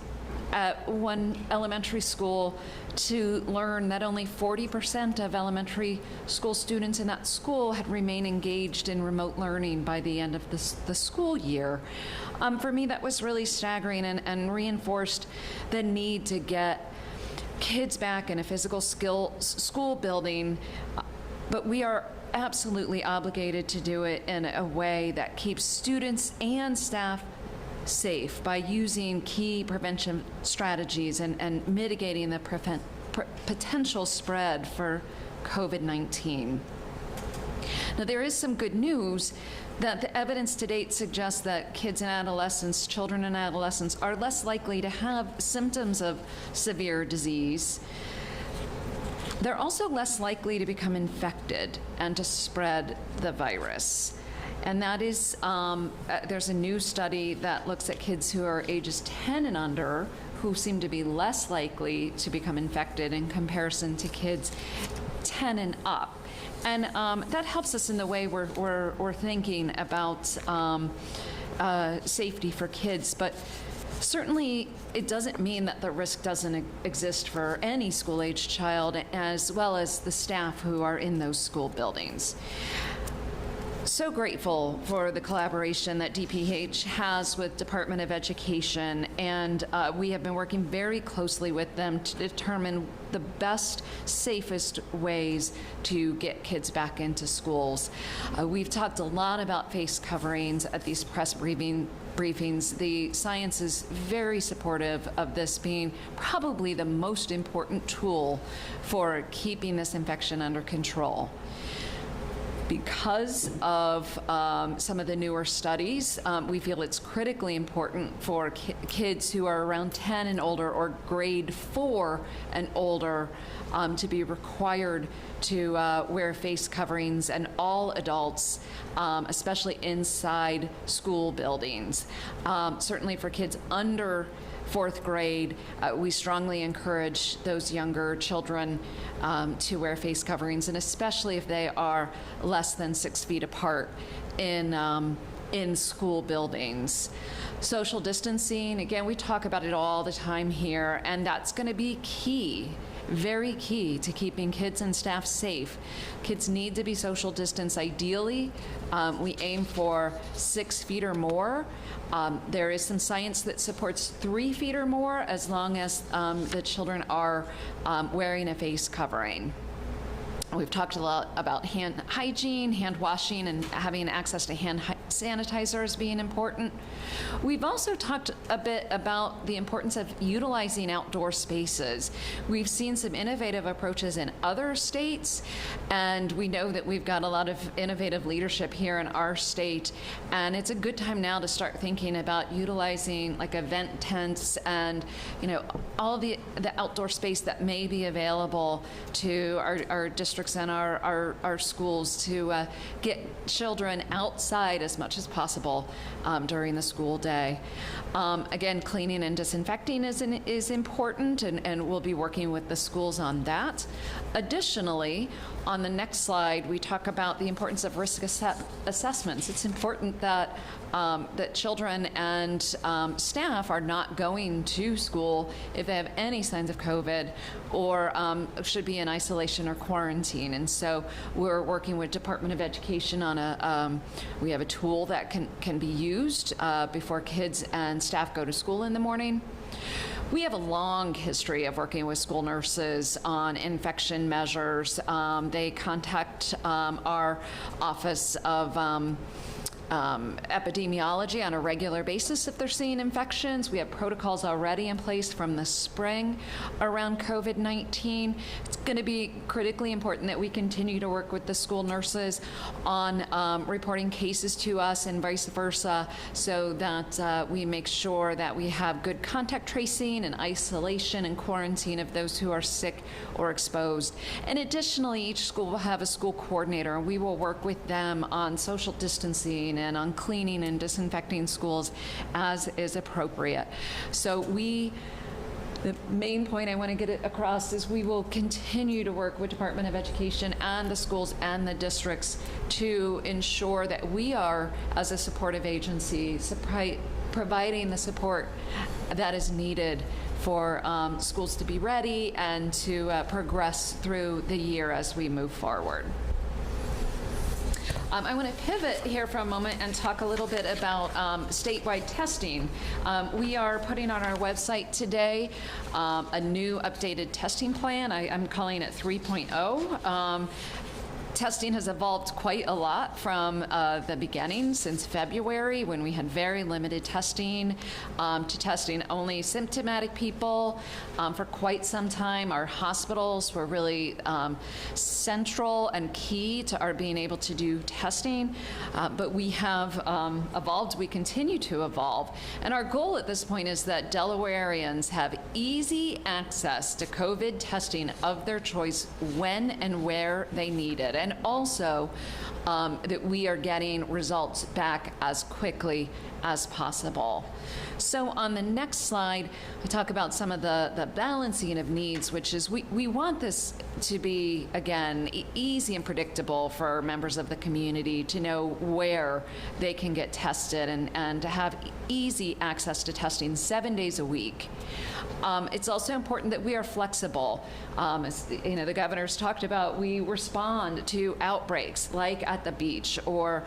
at one elementary school to learn that only 40% of elementary school students in that school had remained engaged in remote learning by the end of the school year. For me, that was really staggering and reinforced the need to get kids back in a physical school building, but we are absolutely obligated to do it in a way that keeps students and staff safe by using key prevention strategies and mitigating the potential spread for COVID-19. Now, there is some good news that the evidence to date suggests that kids and adolescents, children and adolescents, are less likely to have symptoms of severe disease. They're also less likely to become infected and to spread the virus. And that is, there's a new study that looks at kids who are ages 10 and under who seem to be less likely to become infected in comparison to kids 10 and up. And that helps us in the way we're thinking about safety for kids. But certainly, it doesn't mean that the risk doesn't exist for any school-age child, as well as the staff who are in those school buildings. So grateful for the collaboration that DPH has with Department of Education, and we have been working very closely with them to determine the best, safest ways to get kids back into schools. We've talked a lot about face coverings at these press briefings. The science is very supportive of this being probably the most important tool for keeping this infection under control. Because of some of the newer studies, we feel it's critically important for kids who are around 10 and older or grade 4 and older to be required to wear face coverings, and all adults, especially inside school buildings. Certainly for kids under 4th grade, we strongly encourage those younger children to wear face coverings, and especially if they are less than 6 feet apart in school buildings. Social distancing, again, we talk about it all the time here, and that's going to be key. Very key to keeping kids and staff safe. Kids need to be social distance. Ideally, we aim for 6 feet or more. There is some science that supports 3 feet or more, as long as the children are wearing a face covering. We've talked a lot about hand hygiene, hand washing, and having access to hand sanitizers being important. We've also talked a bit about the importance of utilizing outdoor spaces. We've seen some innovative approaches in other states, and we know that we've got a lot of innovative leadership here in our state, and it's a good time now to start thinking about utilizing like event tents and, you know, all of the outdoor space that may be available to our districts and our schools to get children outside as much as possible during the school day. Again, cleaning and disinfecting is important, and we'll be working with the schools on that. Additionally, on the next slide, we talk about the importance of risk assessments. It's important that that children and staff are not going to school if they have any signs of COVID or should be in isolation or quarantine. And so we're working with Department of Education on we have a tool that can be used before kids and staff go to school in the morning. We have a long history of working with school nurses on infection measures. They contact our Office of epidemiology on a regular basis if they're seeing infections. We have protocols already in place from the spring around COVID-19. It's going to be critically important that we continue to work with the school nurses on reporting cases to us and vice versa, so that we make sure that we have good contact tracing and isolation and quarantine of those who are sick or exposed. And additionally, each school will have a school coordinator, and we will work with them on social distancing and on cleaning and disinfecting schools as is appropriate. So the main point I want to get across is we will continue to work with Department of Education and the schools and the districts to ensure that we are, as a supportive agency, providing the support that is needed for schools to be ready and to progress through the year as we move forward. I want to pivot here for a moment and talk a little bit about statewide testing. We are putting on our website today a new updated testing plan. I'm calling it 3.0. Testing has evolved quite a lot from the beginning since February, when we had very limited testing, to testing only symptomatic people. For quite some time, our hospitals were really central and key to our being able to do testing, but we have evolved. We continue to evolve, and our goal at this point is that Delawareans have easy access to COVID testing of their choice when and where they need it, and also that we are getting results back as quickly as possible. So on the next slide, I talk about some of the balancing of needs, which is we want this to be, again, easy and predictable for members of the community to know where they can get tested and to have easy access to testing 7 days a week. It's also important that we are flexible. As the governor's talked about, we respond to outbreaks like at the beach or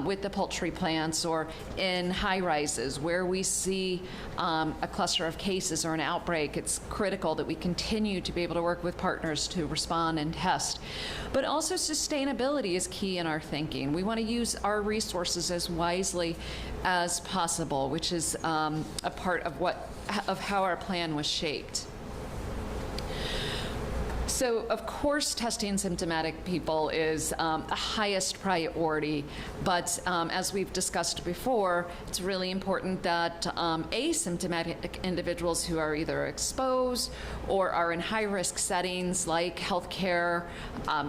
with the poultry plants or in high rises where we see a cluster of cases or an outbreak. It's critical that we continue to be able to work with partners to respond and test. But also sustainability is key in our thinking. We want to use our resources as wisely as possible, which is a part of how our plan was shaped. So, of course, testing symptomatic people is the highest priority, but as we've discussed before, it's really important that asymptomatic individuals who are either exposed or are in high-risk settings like healthcare,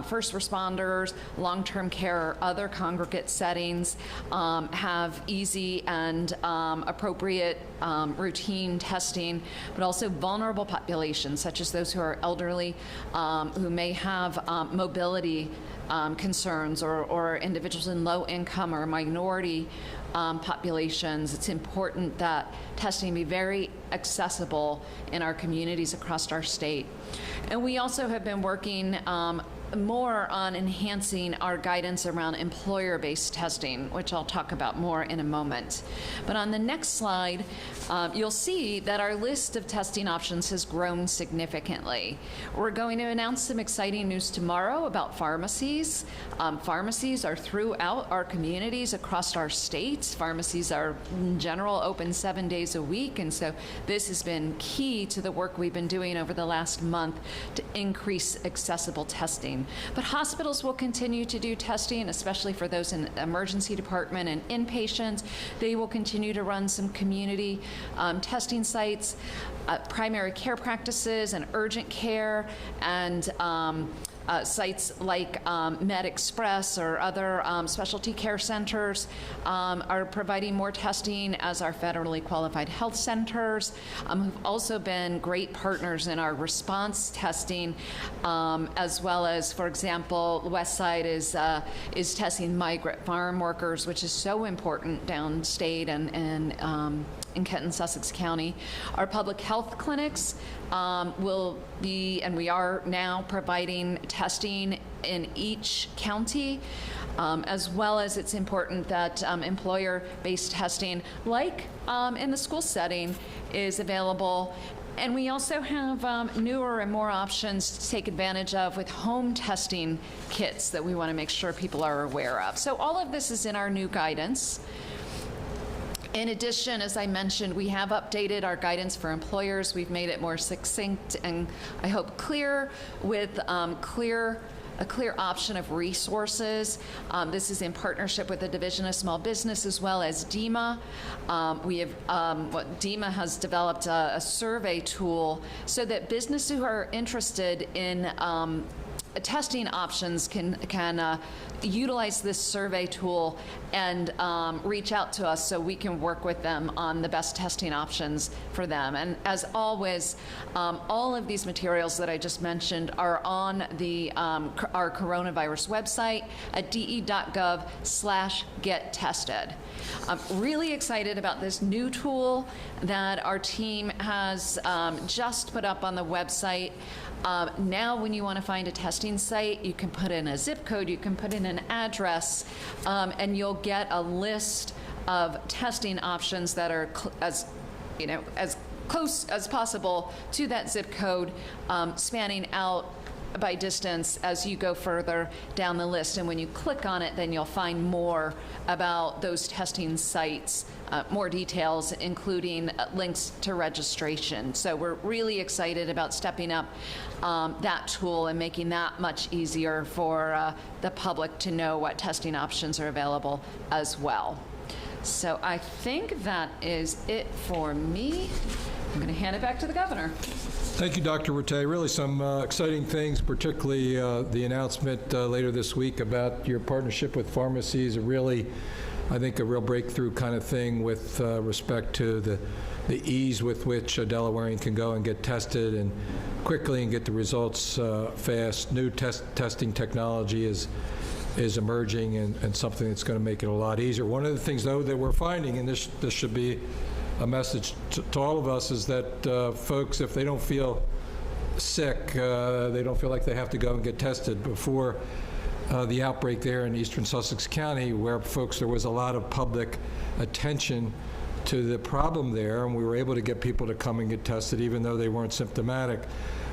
first responders, long-term care, or other congregate settings have easy and appropriate routine testing, but also vulnerable populations, such as those who are elderly, who may have mobility concerns, or individuals in low income or minority populations. It's important that testing be very accessible in our communities across our state. And we also have been working more on enhancing our guidance around employer-based testing, which I'll talk about more in a moment. But on the next slide, you'll see that our list of testing options has grown significantly. We're going to announce some exciting news tomorrow about pharmacies. Pharmacies are throughout our communities across our states. Pharmacies are, in general, open 7 days a week, and so this has been key to the work we've been doing over the last month to increase accessible testing. But hospitals will continue to do testing, especially for those in the emergency department and inpatients. They will continue to run some community testing sites, primary care practices and urgent care, and sites like Med Express or other specialty care centers are providing more testing, as are federally qualified health centers, who've also been great partners in our response testing, as well as, for example, Westside is testing migrant farm workers, which is so important downstate and in Kent and Sussex County. Our public health clinics will be, and we are now providing testing in each county, as well as it's important that employer-based testing, like in the school setting, is available And we also have newer and more options to take advantage of with home testing kits that we want to make sure people are aware of. So all of this is in our new guidance. In addition, as I mentioned, we have updated our guidance for employers. We've made it more succinct and I hope clear with a clear option of resources. This is in partnership with the Division of Small Business as well as DEMA. DEMA has developed a survey tool so that businesses who are interested in testing options can utilize this survey tool and reach out to us so we can work with them on the best testing options for them. And as always, all of these materials that I just mentioned are on our coronavirus website at de.gov/gettested. I'm really excited about this new tool that our team has just put up on the website. Now when you want to find a testing site, you can put in a zip code, you can put in an address, and you'll get a list of testing options that are as close as possible to that zip code, spanning out by distance as you go further down the list. And when you click on it, then you'll find more about those testing sites, more details, including links to registration. So we're really excited about stepping up that tool and making that much easier for the public to know what testing options are available as well. So I think that is it for me. I'm going to hand it back to the governor. Thank you, Dr. Rattay. Really some exciting things, particularly the announcement later this week about your partnership with pharmacies. Really, I think, a real breakthrough kind of thing with respect to the ease with which a Delawarean can go and get tested and quickly and get the results fast. New testing technology is emerging and something that's going to make it a lot easier. One of the things, though, that we're finding, and this should be a message to all of us, is that folks, if they don't feel sick, they don't feel like they have to go and get tested. Before the outbreak there in eastern Sussex County, where there was a lot of public attention to the problem there, and we were able to get people to come and get tested even though they weren't symptomatic,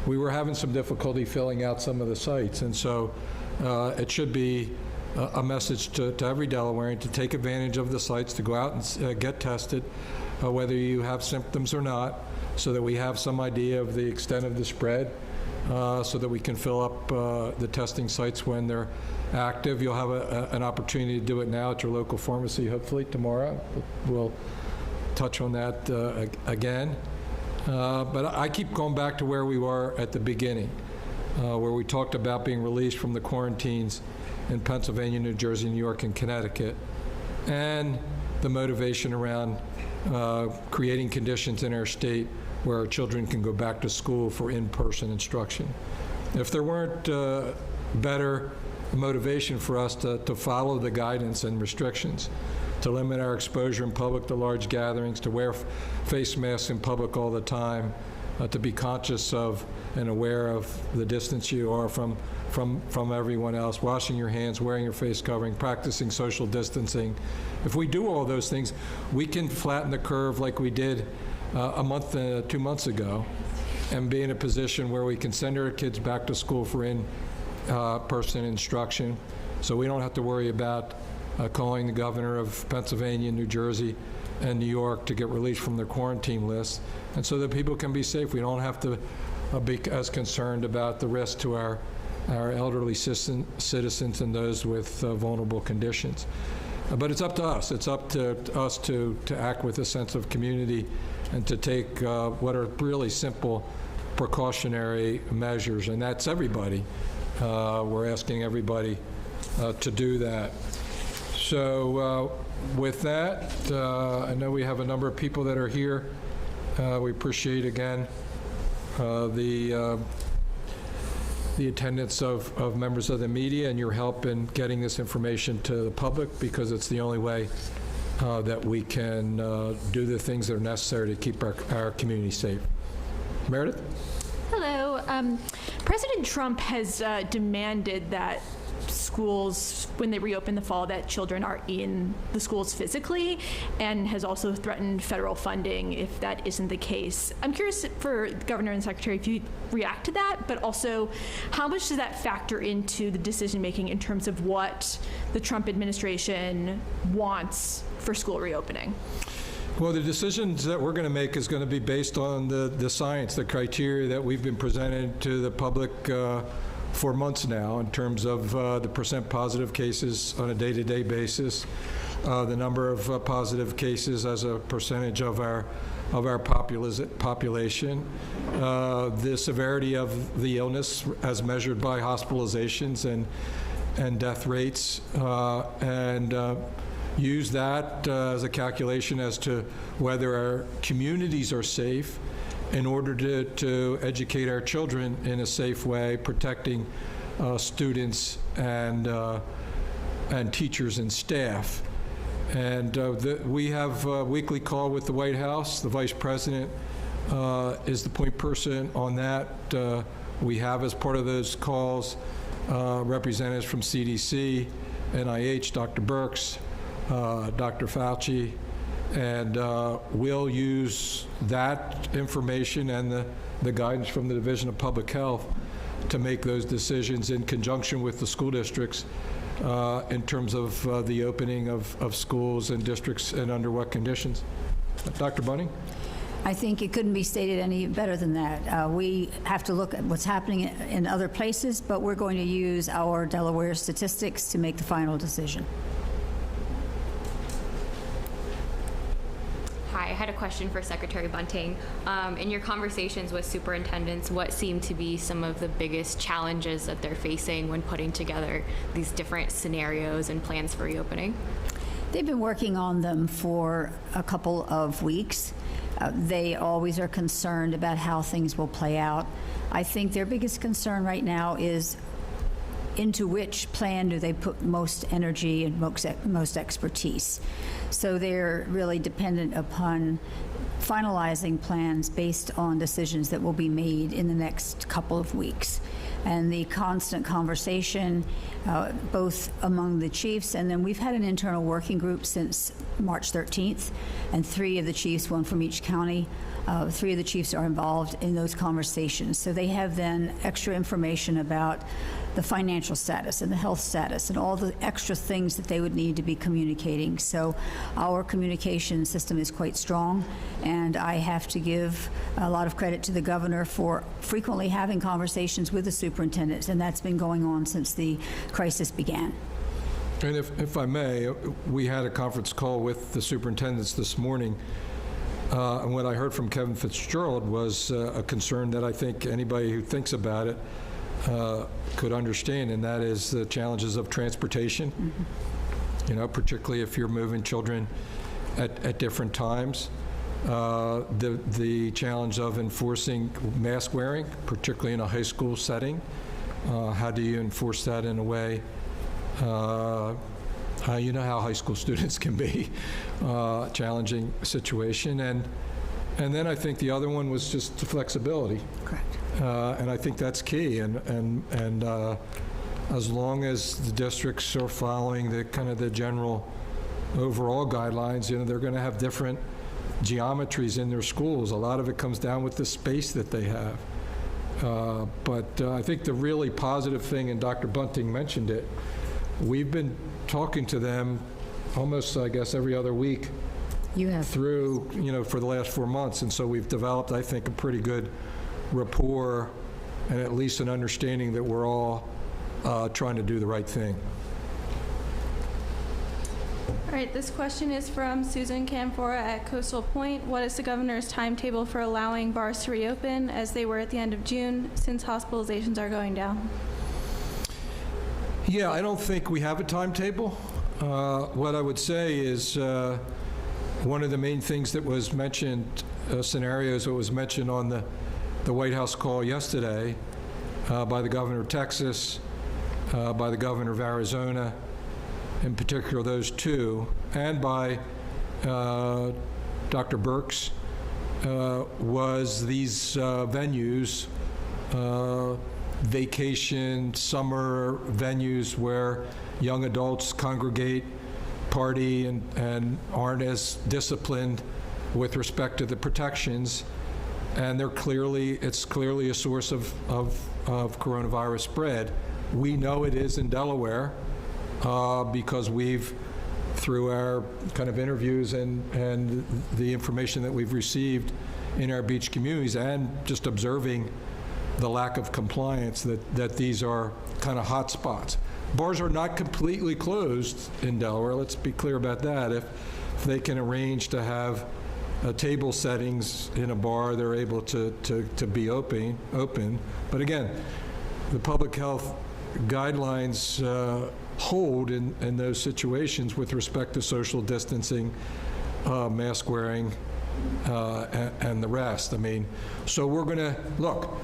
we were having some difficulty filling out some of the sites. And so it should be a message to every Delawarean to take advantage of the sites, to go out and get tested, whether you have symptoms or not, so that we have some idea of the extent of the spread, so that we can fill up the testing sites when they're active. You'll have an opportunity to do it now at your local pharmacy, hopefully tomorrow. We'll touch on that again. But I keep going back to where we were at the beginning, where we talked about being released from the quarantines in Pennsylvania, New Jersey, New York, and Connecticut, and the motivation around creating conditions in our state where our children can go back to school for in-person instruction. If there weren't better motivation for us to follow the guidance and restrictions, to limit our exposure in public to large gatherings, to wear face masks in public all the time, to be conscious of and aware of the distance you are from everyone else, washing your hands, wearing your face covering, practicing social distancing. If we do all those things, we can flatten the curve like we did a month, 2 months ago, and be in a position where we can send our kids back to school for in-person instruction, so we don't have to worry about calling the governor of Pennsylvania, New Jersey, and New York to get released from their quarantine list, and so that people can be safe. We don't have to be as concerned about the risk to our elderly citizens and those with vulnerable conditions. But it's up to us. It's up to us to act with a sense of community and to take what are really simple precautionary measures, and that's everybody. We're asking everybody to do that. So with that, I know we have a number of people that are here. We appreciate, again, the attendance of members of the media and your help in getting this information to the public, because it's the only way that we can do the things that are necessary to keep our community safe. Meredith? Hello. President Trump has demanded that schools, when they reopen the fall, that children are in the schools physically, and has also threatened federal funding if that isn't the case. I'm curious for the Governor and Secretary if you react to that, but also how much does that factor into the decision making in terms of what the Trump administration wants for school reopening? Well, the decisions that we're going to make is going to be based on the science, the criteria that we've been presented to the public for months now in terms of the percent positive cases on a day-to-day basis, the number of positive cases as a percentage of our population, the severity of the illness as measured by hospitalizations and death rates, and use that as a calculation as to whether our communities are safe in order to educate our children in a safe way, protecting students and teachers and staff. And we have a weekly call with the White House. The Vice President is the point person on that. We have, as part of those calls, representatives from CDC, NIH, Dr. Birx, Dr. Fauci, and we'll use that information and the guidance from the Division of Public Health to make those decisions in conjunction with the school districts in terms of the opening of schools and districts and under what conditions. Dr. Bunning? I think it couldn't be stated any better than that. We have to look at what's happening in other places, but we're going to use our Delaware statistics to make the final decision. Hi, I had a question for Secretary Bunting. In your conversations with superintendents, what seem to be some of the biggest challenges that they're facing when putting together these different scenarios and plans for reopening? They've been working on them for a couple of weeks. They always are concerned about how things will play out. I think their biggest concern right now is into which plan do they put most energy and most expertise. So they're really dependent upon finalizing plans based on decisions that will be made in the next couple of weeks. And the constant conversation, both among the chiefs, and then we've had an internal working group since March 13th, and 3 of the chiefs, 1 from each county, 3 of the chiefs are involved in those conversations. So they have then extra information about the financial status and the health status and all the extra things that they would need to be communicating. So our communication system is quite strong, and I have to give a lot of credit to the governor for frequently having conversations with the superintendents, and that's been going on since the crisis began. And if I may, we had a conference call with the superintendents this morning, and what I heard from Kevin Fitzgerald was a concern that I think anybody who thinks about it could understand, and that is the challenges of transportation. Mm-hmm. You know, particularly if you're moving children at different times. The challenge of enforcing mask wearing, particularly in a high school setting. How do you enforce that in a way? You know how high school students can be, challenging situation. And then I think the other one was just the flexibility. Correct. And I think that's key. And as long as the districts are following the kind of the general overall guidelines, you know, they're going to have different geometries in their schools. A lot of it comes down with the space that they have. But I think the really positive thing, and Dr. Bunting mentioned it, we've been talking to them almost, I guess, every other week. You have. Through, you know, for the last 4 months. And so we've developed, I think, a pretty good rapport and at least an understanding that we're all trying to do the right thing. All right, this question is from Susan Camphora at Coastal Point. What is the governor's timetable for allowing bars to reopen as they were at the end of June, since hospitalizations are going down? Yeah, I don't think we have a timetable. What I would say is one of the main things that was mentioned, scenarios that was mentioned on the White House call yesterday by the governor of Texas, by the governor of Arizona, in particular those two, and by Dr. Birx, was these venues vacation, summer venues where young adults congregate, party, and aren't as disciplined with respect to the protections. And it's clearly a source of coronavirus spread. We know it is in Delaware because we've, through our kind of interviews and the information that we've received in our beach communities and just observing the lack of compliance, that these are kind of hot spots. Bars are not completely closed in Delaware. Let's be clear about that. If they can arrange to have table settings in a bar, they're able to be open. But again, the public health guidelines hold in those situations with respect to social distancing, mask wearing, and the rest. I mean, so we're going to, look,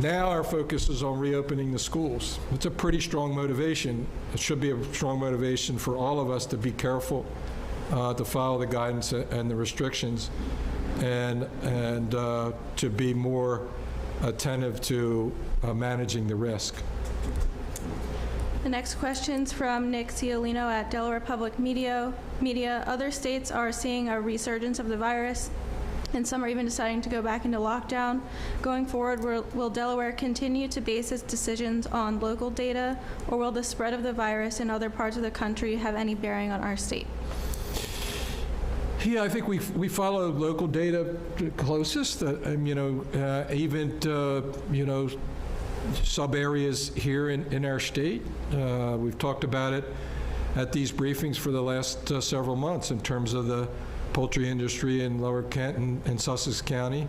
now our focus is on reopening the schools. It's a pretty strong motivation. It should be a strong motivation for all of us to be careful, to follow the guidance and the restrictions, and to be more attentive to managing the risk. The next question's from Nick Ciolino at Delaware Public Media. Other states are seeing a resurgence of the virus, and some are even deciding to go back into lockdown. Going forward, will Delaware continue to base its decisions on local data, or will the spread of the virus in other parts of the country have any bearing on our state? Yeah, I think we follow local data closest. Even sub areas here in our state. We've talked about it at these briefings for the last several months in terms of the poultry industry in Lower Kent and Sussex County,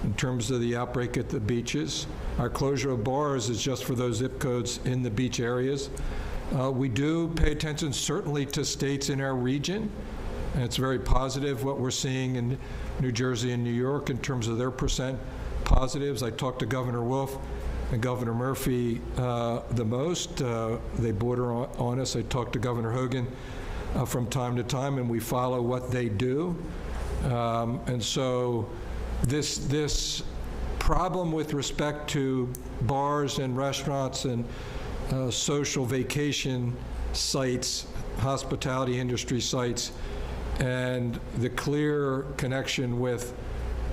in terms of the outbreak at the beaches. Our closure of bars is just for those zip codes in the beach areas. We do pay attention certainly to states in our region, and it's very positive what we're seeing in New Jersey and New York in terms of their percent positives. I talked to Governor Wolf and Governor Murphy the most. They border on us. I talk to Governor Hogan from time to time, and we follow what they do. And so this problem with respect to bars and restaurants and social vacation sites, hospitality industry sites, and the clear connection with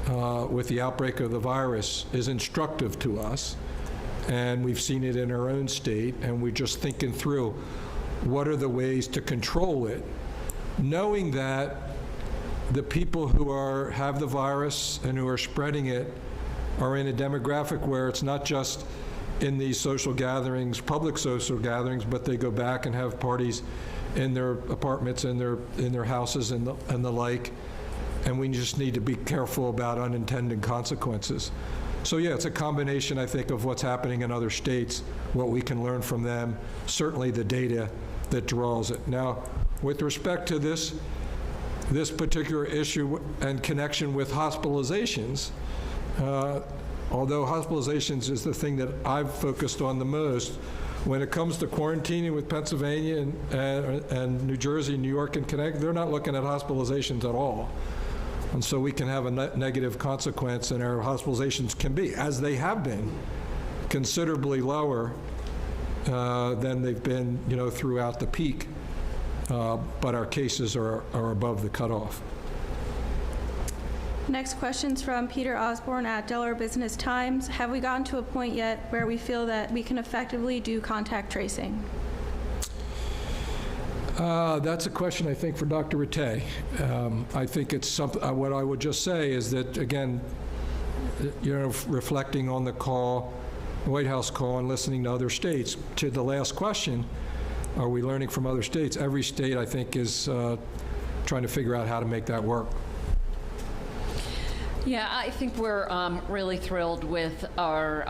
the outbreak of the virus is instructive to us. And we've seen it in our own state, and we're just thinking through what are the ways to control it, knowing that the people who have the virus and who are spreading it are in a demographic where it's not just in these social gatherings, public social gatherings, but they go back and have parties in their apartments, in their houses, and the like. And we just need to be careful about unintended consequences. So yeah, it's a combination, I think, of what's happening in other states, what we can learn from them, certainly the data that draws it. Now, with respect to this particular issue and connection with hospitalizations, although hospitalizations is the thing that I've focused on the most, when it comes to quarantining with Pennsylvania and New Jersey, New York, and Connecticut, they're not looking at hospitalizations at all. And so we can have a negative consequence, and our hospitalizations can be, as they have been, considerably lower than they've been, throughout the peak. But our cases are above the cutoff. Next question's from Peter Osborne at Delaware Business Times. Have we gotten to a point yet where we feel that we can effectively do contact tracing? That's a question, I think, for Dr. Rattay. I think it's something. What I would just say is that, again, reflecting on the White House call, and listening to other states. To the last question, are we learning from other states? Every state, I think, is trying to figure out how to make that work. Yeah, I think we're really thrilled with our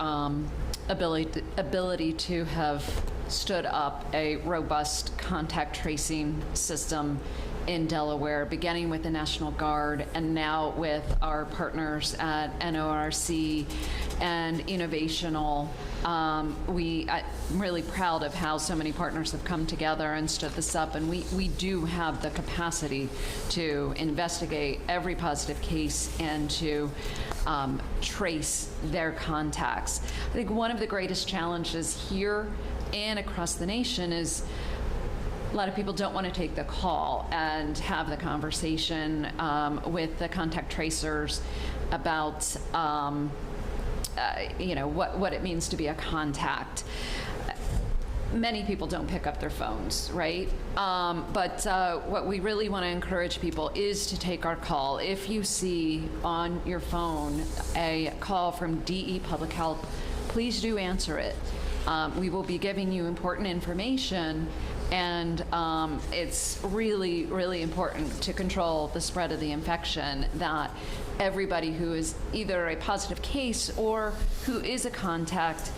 ability to have stood up a robust contact tracing system in Delaware, beginning with the National Guard and now with our partners at NORC and Innovational. I'm really proud of how so many partners have come together and stood this up, and we do have the capacity to investigate every positive case and to trace their contacts. I think one of the greatest challenges here and across the nation is a lot of people don't want to take the call and have the conversation with the contact tracers about what it means to be a contact. Many people don't pick up their phones, right? But what we really want to encourage people is to take our call. If you see on your phone a call from DE Public Health, please do answer it. We will be giving you important information, and it's really, really important to control the spread of the infection, that everybody who is either a positive case or who is a contact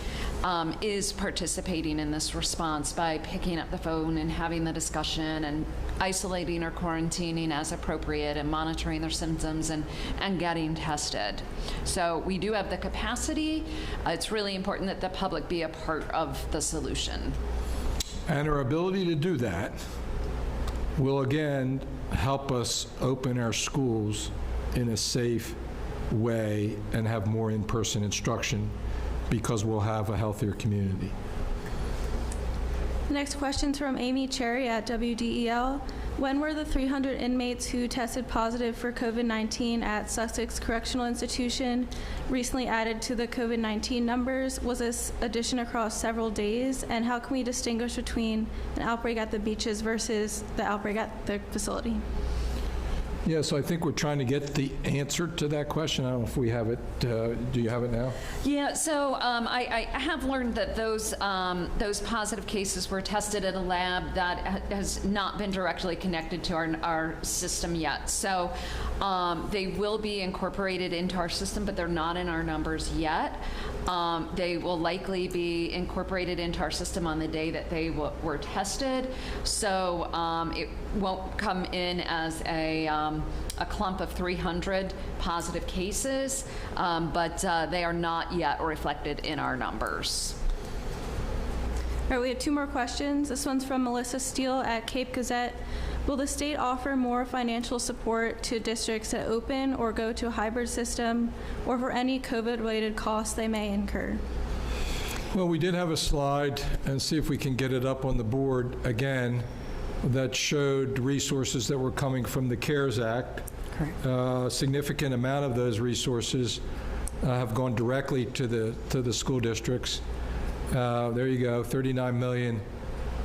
is participating in this response by picking up the phone and having the discussion and isolating or quarantining as appropriate and monitoring their symptoms and getting tested. So we do have the capacity. It's really important that the public be a part of the solution. And our ability to do that will again help us open our schools in a safe way and have more in-person instruction, because we'll have a healthier community. The next question's from Amy Cherry at WDEL. When were the 300 inmates who tested positive for COVID-19 at Sussex Correctional Institution recently added to the COVID-19 numbers? Was this addition across several days? And how can we distinguish between an outbreak at the beaches versus the outbreak at the facility? Yeah, so I think we're trying to get the answer to that question. I don't know if we have it. Do you have it now? Yeah, so I have learned that those positive cases were tested at a lab that has not been directly connected to our system yet. So they will be incorporated into our system, but they're not in our numbers yet. They will likely be incorporated into our system on the day that they were tested. So it won't come in as a clump of 300 positive cases, but they are not yet reflected in our numbers. All right, we have two more questions. This one's from Melissa Steele at Cape Gazette. Will the state offer more financial support to districts that open or go to a hybrid system, or for any COVID-related costs they may incur? Well, we did have a slide, and see if we can get it up on the board again, that showed resources that were coming from the CARES Act. Correct. A significant amount of those resources have gone directly to the school districts. There you go, $39 million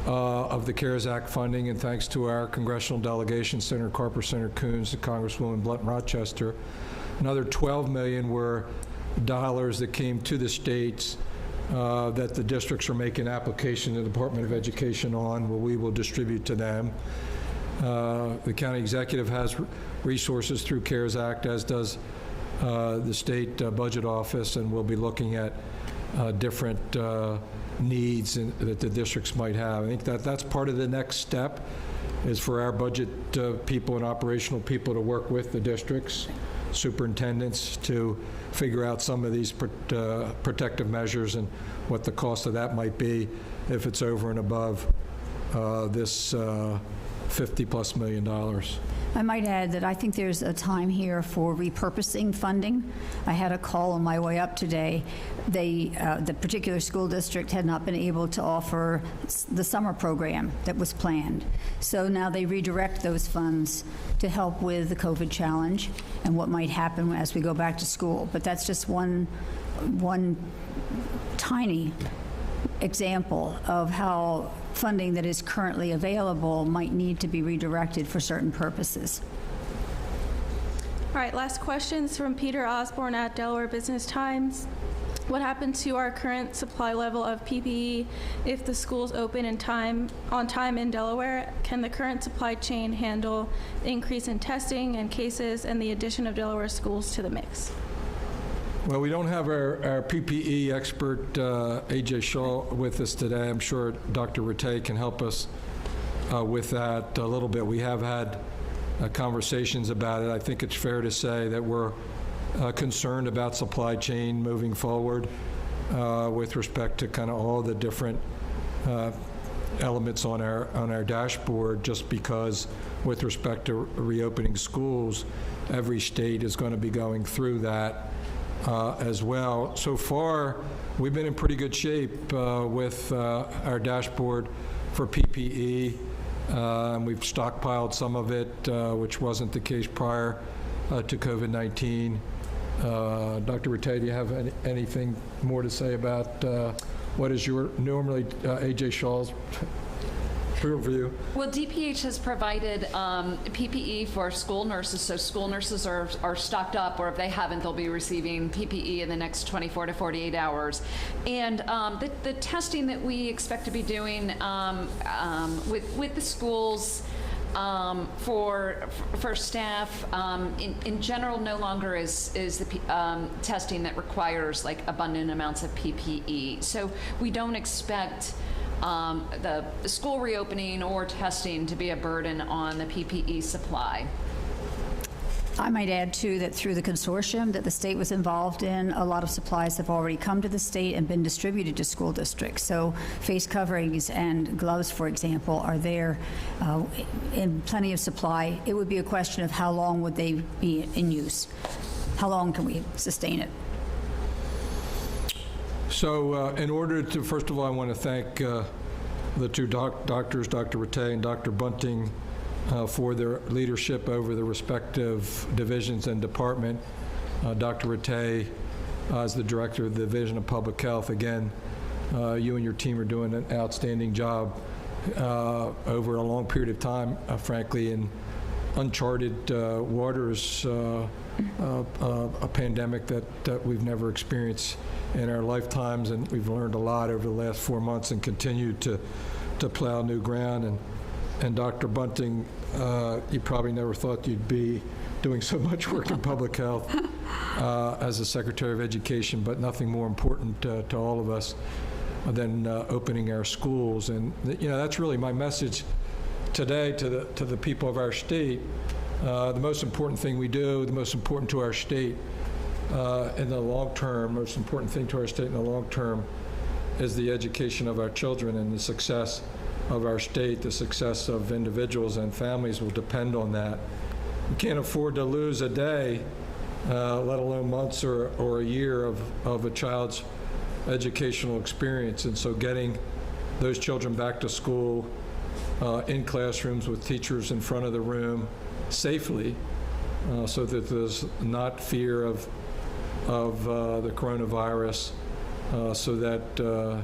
of the CARES Act funding, and thanks to our congressional delegation, Senator Carper, Senator Coons, and Congresswoman Blunt Rochester, another $12 million were dollars that came to the states that the districts are making application to the Department of Education on, where we will distribute to them. The county executive has resources through CARES Act, as does the state budget office, and we'll be looking at different needs that the districts might have. I think that's part of the next step, is for our budget people and operational people to work with the districts, superintendents, to figure out some of these protective measures and what the cost of that might be if it's over and above this $50+ million. I might add that I think there's a time here for repurposing funding. I had a call on my way up today. The particular school district had not been able to offer the summer program that was planned. So now they redirect those funds to help with the COVID challenge and what might happen as we go back to school. But that's just one tiny example of how funding that is currently available might need to be redirected for certain purposes. All right, last questions from Peter Osborne at Delaware Business Times. What happens to our current supply level of PPE if the schools open on time in Delaware? Can the current supply chain handle the increase in testing and cases and the addition of Delaware schools to the mix? Well, we don't have our PPE expert, A.J. Shaw, with us today. I'm sure Dr. Rattay can help us with that a little bit. We have had conversations about it. I think it's fair to say that we're concerned about supply chain moving forward with respect to kind of all the different elements on our dashboard, just because with respect to reopening schools, every state is going to be going through that. as well. So far, we've been in pretty good shape with our dashboard for PPE. We've stockpiled some of it, which wasn't the case prior to COVID-19. Dr. Rattay, do you have anything more to say about what is your normally A.J. Shaw's review? Well, DPH has provided PPE for school nurses, so school nurses are stocked up, or if they haven't, they'll be receiving PPE in the next 24 to 48 hours. And the testing that we expect to be doing with the schools for staff, in general, no longer is the testing that requires like abundant amounts of PPE. So we don't expect the school reopening or testing to be a burden on the PPE supply. I might add, too, that through the consortium that the state was involved in, a lot of supplies have already come to the state and been distributed to school districts. So face coverings and gloves, for example, are there in plenty of supply. It would be a question of how long would they be in use? How long can we sustain it? So in order to, first of all, I want to thank the two doctors, Dr. Rattay and Dr. Bunting, for their leadership over the respective divisions and department. Dr. Rattay, as the director of the Division of Public Health, again, you and your team are doing an outstanding job over a long period of time, frankly, in uncharted waters, a pandemic that we've never experienced in our lifetimes, and we've learned a lot over the last 4 months and continue to plow new ground. And Dr. Bunting, you probably never thought you'd be doing so much work in public health as a Secretary of Education, but nothing more important to all of us than opening our schools. And that's really my message today to the people of our state. The most important thing we do, the most important to our state in the long term, most important thing to our state in the long term is the education of our children, and the success of our state, the success of individuals and families will depend on that. We can't afford to lose a day, let alone months or a year of a child's educational experience. And so getting those children back to school in classrooms with teachers in front of the room safely, so that there's not fear of the coronavirus, so that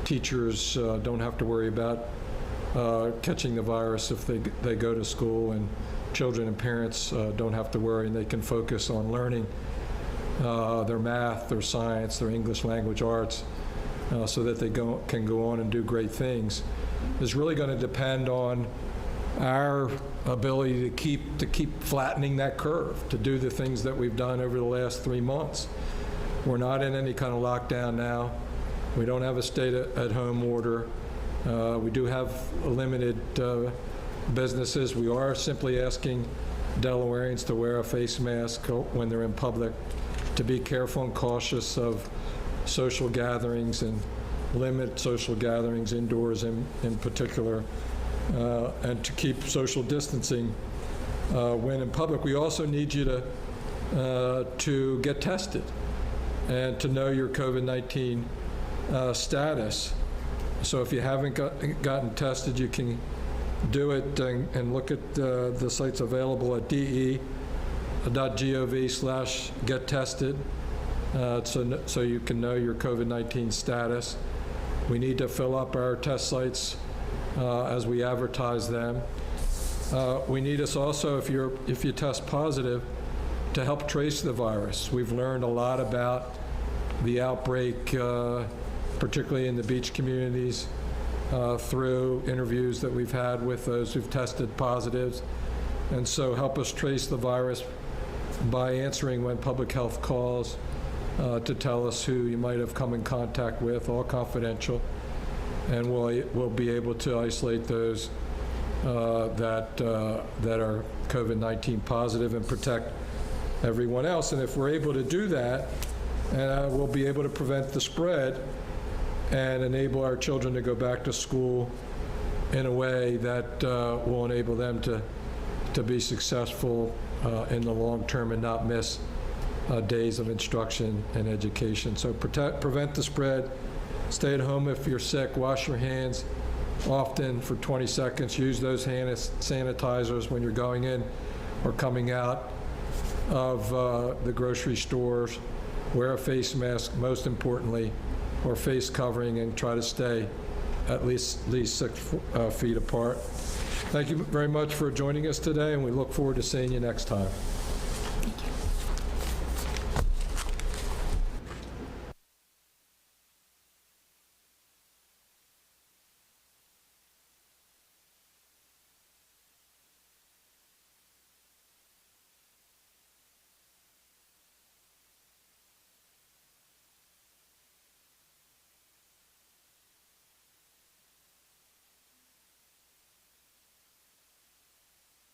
teachers don't have to worry about catching the virus if they go to school, and children and parents don't have to worry, and they can focus on learning their math, their science, their English language arts, so that they can go on and do great things. It's really going to depend on our ability to keep flattening that curve, to do the things that we've done over the last 3 months. We're not in any kind of lockdown now. We don't have a stay-at-home order. We do have limited businesses. We are simply asking Delawareans to wear a face mask when they're in public, to be careful and cautious of social gatherings, and limit social gatherings indoors in particular, and to keep social distancing when in public. We also need you to get tested and to know your COVID-19 status. So if you haven't gotten tested, you can do it and look at the sites available at de.gov/gettested, so you can know your COVID-19 status. We need to fill up our test sites as we advertise them. We need us also, if you test positive, to help trace the virus. We've learned a lot about the outbreak, particularly in the beach communities, through interviews that we've had with those who've tested positives. And so help us trace the virus by answering when public health calls to tell us who you might have come in contact with, all confidential. And we'll be able to isolate those that are COVID-19 positive and protect everyone else. And if we're able to do that, we'll be able to prevent the spread and enable our children to go back to school in a way that will enable them to be successful in the long term and not miss days of instruction and education. So prevent the spread. Stay at home if you're sick. Wash your hands often for 20 seconds. Use those hand sanitizers when you're going in or coming out of the grocery stores. Wear a face mask, most importantly, or face covering, and try to stay at least 6 feet apart. Thank you very much for joining us today, and we look forward to seeing you next time.